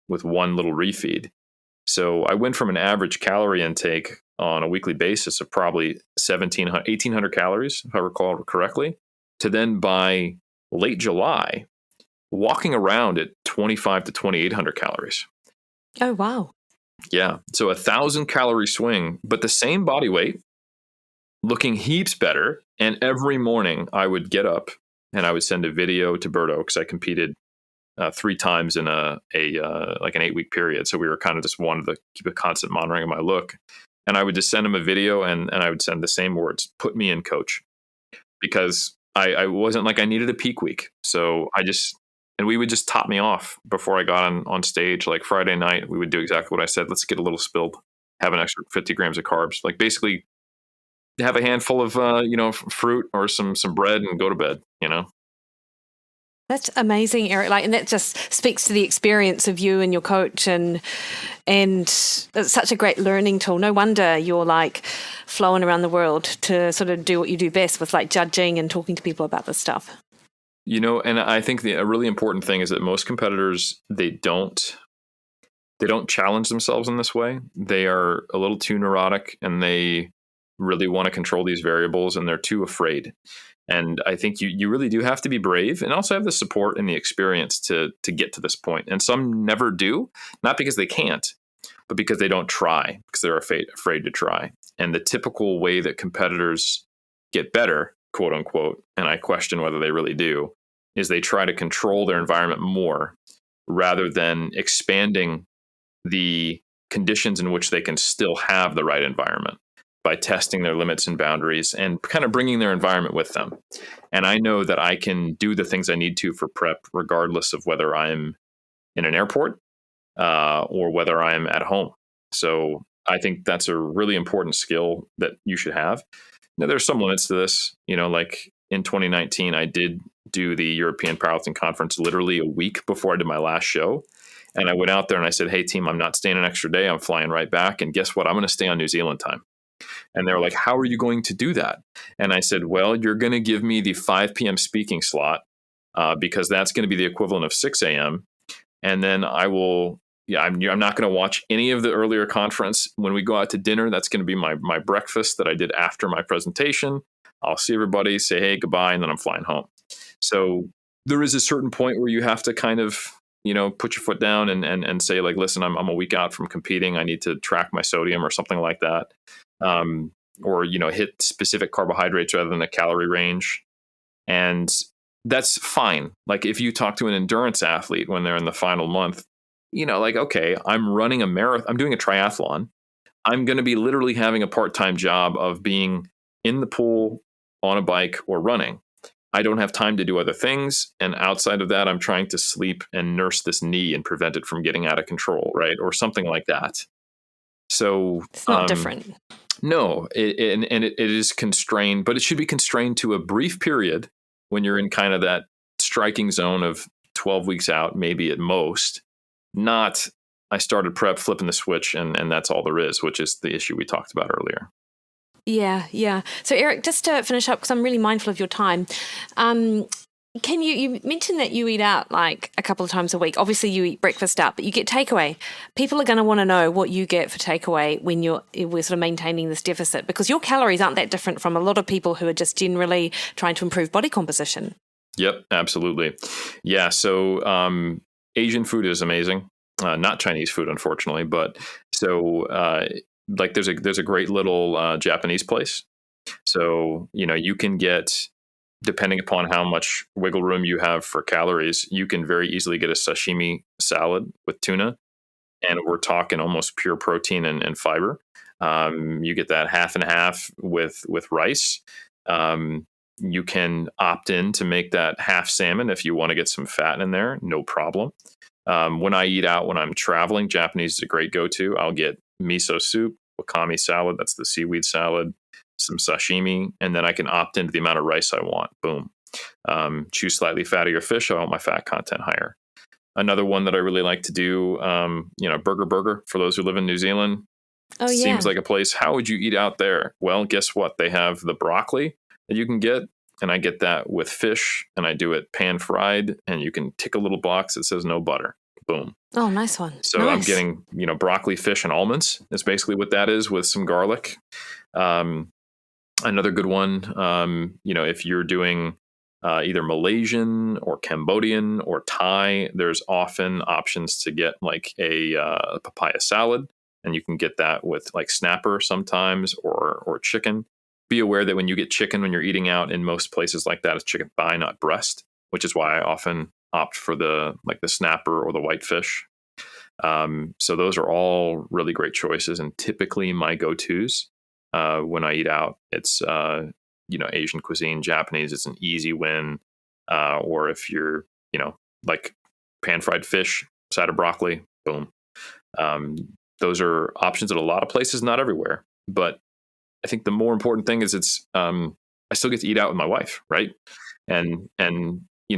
with one little refeed. So I went from an average calorie intake on a weekly basis of probably 1,800 calories, if I recall correctly, to then by late July, walking around at 2,500 to 2,800 calories. Oh, wow. Yeah. So 1,000 calorie swing, but the same body weight, looking heaps better. And every morning I would get up and I would send a video to Berto, because I competed 3 times in like an 8-week period. So we were kind of just wanted to keep a constant monitoring of my look. And I would just send him a video and I would send the same words, put me in, coach, because I wasn't like I needed a peak week. So and we would just top me off before I got on stage. Like Friday night, we would do exactly what I said. Let's get a little spilled, have an extra 50 grams of carbs, like basically have a handful of, fruit or some bread and go to bed, That's amazing, Eric. And that just speaks to the experience of you and your coach, and it's such a great learning tool. No wonder you're like flowing around the world to sort of do what you do best with like judging and talking to people about this stuff. And I think a really important thing is that most competitors, they don't challenge themselves in this way. They are a little too neurotic and they really want to control these variables and they're too afraid. And I think you really do have to be brave and also have the support and the experience to get to this point. And some never do, not because they can't, but because they don't try, because they're afraid to try. And the typical way that competitors get better, quote unquote, and I question whether they really do, is they try to control their environment more rather than expanding the conditions in which they can still have the right environment. by testing their limits and boundaries and kind of bringing their environment with them. And I know that I can do the things I need to for prep, regardless of whether I'm in an airport or whether I'm at home. So I think that's a really important skill that you should have. Now, there's some limits to this. Like in 2019, I did do the European Powerlifting Conference literally a week before I did my last show. And I went out there and I said, hey, team, I'm not staying an extra day. I'm flying right back. And guess what? I'm going to stay on New Zealand time. And they're like, how are you going to do that? And I said, well, you're going to give me the 5 p.m. speaking slot because that's going to be the equivalent of 6 a.m. And then I will, I'm not going to watch any of the earlier conference. When we go out to dinner, that's going to be my breakfast that I did after my presentation. I'll see everybody, say, hey, goodbye, and then I'm flying home. So there is a certain point where you have to kind of, put your foot down and say, like, listen, I'm a week out from competing. I need to track my sodium or something like that. Or, hit specific carbohydrates rather than a calorie range. And that's fine. Like if you talk to an endurance athlete when they're in the final month, like, okay, I'm running a marathon, I'm doing a triathlon. I'm going to be literally having a part-time job of being in the pool, on a bike, or running. I don't have time to do other things. And outside of that, I'm trying to sleep and nurse this knee and prevent it from getting out of control, right? Or something like that. So it's not different. No, it is constrained, but it should be constrained to a brief period when you're in kind of that striking zone of 12 weeks out, maybe at most. Not, I started prep, flipping the switch, and that's all there is, which is the issue we talked about earlier. Yeah. So Eric, just to finish up, because I'm really mindful of your time, can you mentioned that you eat out like a couple of times a week. Obviously you eat breakfast out, but you get takeaway. People are going to want to know what you get for takeaway when we're sort of maintaining this deficit, because your calories aren't that different from a lot of people who are just generally trying to improve body composition. Yep, absolutely. Yeah. So Asian food is amazing. Not Chinese food, unfortunately, but so like there's a great little Japanese place. So, you can get, depending upon how much wiggle room you have for calories, you can very easily get a sashimi salad with tuna. And we're talking almost pure protein and fiber. You get that half and half with rice. You can opt in to make that half salmon if you want to get some fat in there, no problem. When I eat out, when I'm traveling, Japanese is a great go-to. I'll get miso soup, wakame salad, that's the seaweed salad, some sashimi, and then I can opt into the amount of rice I want. Boom. Choose slightly fattier fish. I want my fat content higher. Another one that I really like to do, Burger for those who live in New Zealand. Oh, yeah. Seems like a place. How would you eat out there? Well, guess what? They have the broccoli that you can get, and I get that with fish, and I do it pan fried, and you can tick a little box that says no butter. Boom. Oh, nice one. So nice. I'm getting, broccoli, fish, and almonds. That's basically what that is, with some garlic. Another good one, if you're doing either Malaysian or Cambodian or Thai, there's often options to get like a papaya salad, and you can get that with like snapper sometimes or chicken. Be aware that when you get chicken, when you're eating out in most places like that, it's chicken thigh, not breast, which is why I often opt for the snapper or the whitefish. So those are all really great choices, and typically my go-tos when I eat out. It's Asian cuisine, Japanese. It's an easy win. Or if you're like pan fried fish, side of broccoli, boom. Those are options at a lot of places, not everywhere. But I think the more important thing is I still get to eat out with my wife, right? And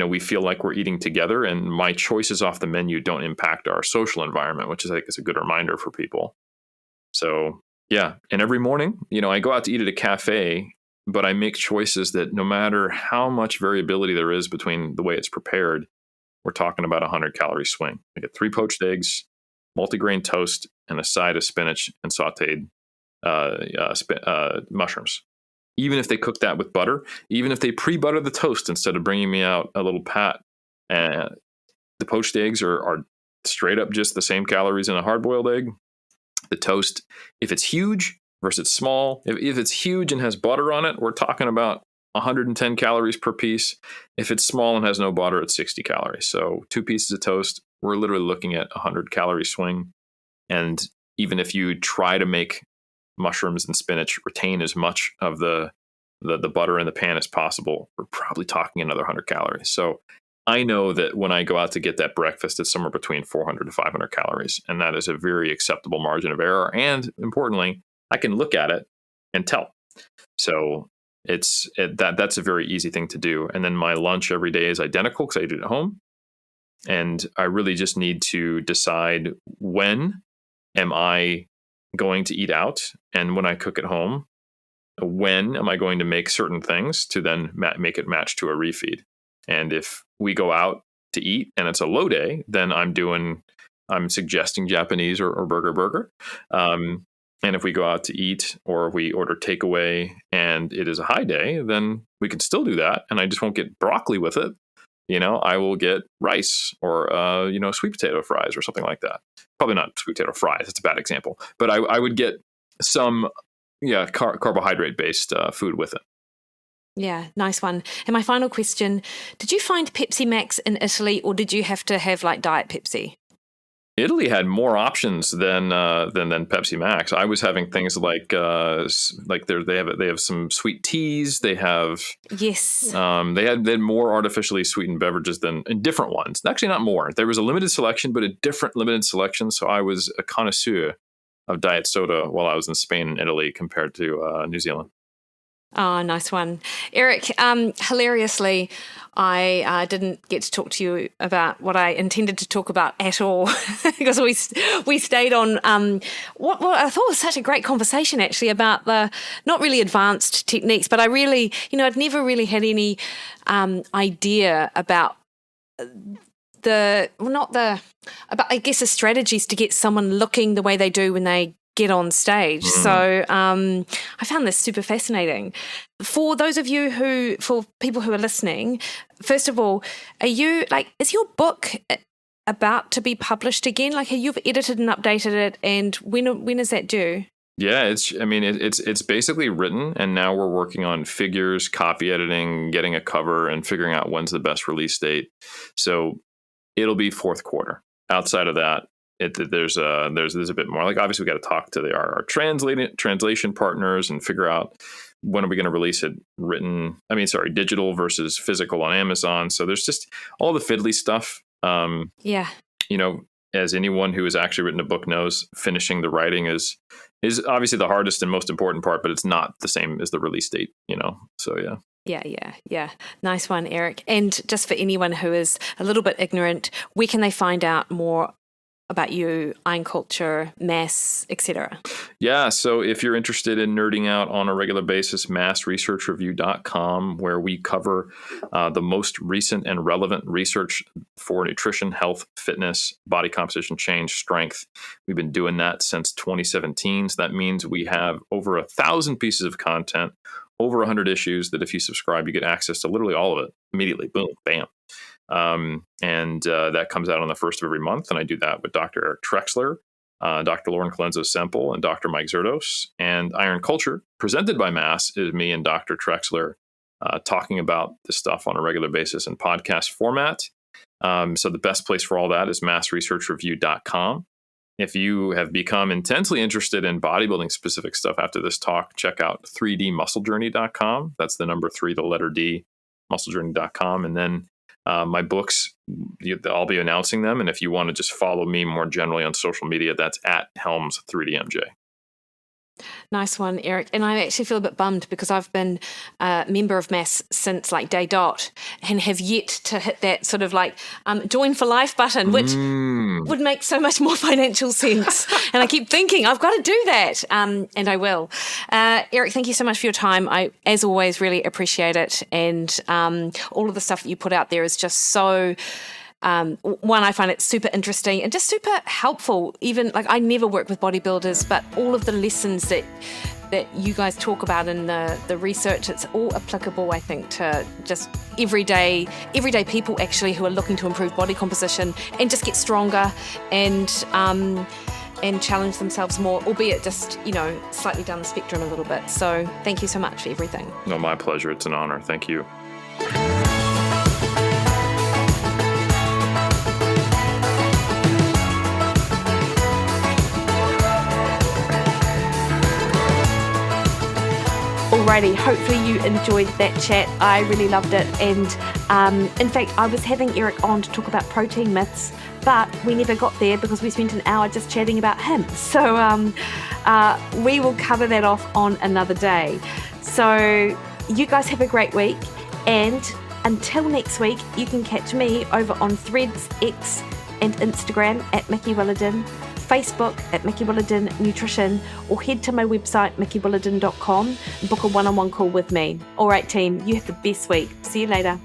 we feel like we're eating together, and my choices off the menu don't impact our social environment, which is, I think, is a good reminder for people. So yeah, and every morning, I go out to eat at a cafe, but I make choices that no matter how much variability there is between the way it's prepared, we're talking about 100 calorie swing. I get 3 poached eggs, multigrain toast, and a side of spinach and sauteed mushrooms. Even if they cook that with butter, even if they pre-butter the toast instead of bringing me out a little pat, the poached eggs are straight up just the same calories in a hard-boiled egg. The toast, if it's huge versus small, if it's huge and has butter on it, we're talking about 110 calories per piece. If it's small and has no butter, it's 60 calories. So 2 pieces of toast, we're literally looking at 100 calorie swing. And even if you try to make mushrooms and spinach, retain as much of the butter in the pan as possible, we're probably talking another 100 calories. So I know that when I go out to get that breakfast, it's somewhere between 400 to 500 calories. And that is a very acceptable margin of error. And importantly, I can look at it and tell. So that's a very easy thing to do. And then my lunch every day is identical because I eat it at home. And I really just need to decide, when am I going to eat out? And when I cook at home, when am I going to make certain things to then make it match to a refeed? And if we go out to eat and it's a low day, then I'm suggesting Japanese or burger. And if we go out to eat or we order takeaway and it is a high day, then we can still do that. And I just won't get broccoli with it. I will get rice or, sweet potato fries or something like that. Probably not sweet potato fries. It's a bad example. But I would get some, carbohydrate-based food with it. Yeah, nice one. And my final question, did you find Pepsi Max in Italy, or did you have to have like Diet Pepsi? Italy had more options than Pepsi Max. I was having things like they have some sweet teas. They have they had more artificially sweetened beverages than different ones. Actually, not more. There was a limited selection, but a different limited selection. So I was a connoisseur of diet soda while I was in Spain and Italy compared to New Zealand. Oh, nice one. Eric, hilariously, I didn't get to talk to you about what I intended to talk about at all because we stayed on what I thought was such a great conversation actually about the not really advanced techniques, but I really, I'd never really had any idea about the strategies to get someone looking the way they do when they get on stage. So I found this super fascinating. For those of you for people who are listening, first of all, is your book about to be published again? Like, you've edited and updated it, and when is that due? Yeah, it's basically written, and now we're working on figures, copy editing, getting a cover, and figuring out when's the best release date. So it'll be fourth quarter. Outside of that, there's a bit more. Like, obviously we got to talk to our translation partners and figure out when are we going to release it digital versus physical on Amazon. So there's just all the fiddly stuff. As anyone who has actually written a book knows, finishing the writing is obviously the hardest and most important part, but it's not the same as the release date, So yeah. Yeah. Nice one, Eric. And just for anyone who is a little bit ignorant, where can they find out more about you, iron culture, mass, etc.? Yeah, so if you're interested in nerding out on a regular basis, massresearchreview.com, where we cover the most recent and relevant research for nutrition, health, fitness, body composition change, strength. We've been doing that since 2017. So that means we have over 1,000 pieces of content, over 100 issues that if you subscribe, you get access to literally all of it immediately. Boom, bam. That comes out on the first of every month. And I do that with Dr. Eric Trexler, Dr. Lauren Colenso-Semple, and Dr. Mike Zerdos. And Iron Culture, presented by Mass, is me and Dr. Trexler talking about this stuff on a regular basis in podcast format. So the best place for all that is massresearchreview.com. If you have become intensely interested in bodybuilding specific stuff after this talk, check out 3dmusclejourney.com. That's the number 3, the letter D, musclejourney.com. And then my books, I'll be announcing them. And if you want to just follow me more generally on social media, that's at Helms 3DMJ. Nice one, Eric. And I actually feel a bit bummed because I've been a member of Mass since like day dot and have yet to hit that sort of like join for life button, which would make so much more financial sense. And I keep thinking I've got to do that, and I will. Eric, thank you so much for your time. I, as always, really appreciate it. And all of the stuff that you put out there is just so... one, I find it super interesting and just super helpful. Even like I never work with bodybuilders, but all of the lessons that you guys talk about in the research, it's all applicable, I think, to just everyday people actually who are looking to improve body composition and just get stronger and challenge themselves more, albeit just, slightly down the spectrum a little bit. So thank you so much for everything. No, my pleasure. It's an honor. Thank you. Alrighty, hopefully you enjoyed that chat. I really loved it. And in fact, I was having Eric on to talk about protein myths, but we never got there because we spent an hour just chatting about him. So we will cover that off on another day. So you guys have a great week. And until next week, you can catch me over on Threads, X, and Instagram at Mikki Williden, Facebook at Mikki Williden Nutrition, or head to my website, mikiwilliden.com, and book a one-on-one call with me. All right, team, you have the best week. See you later.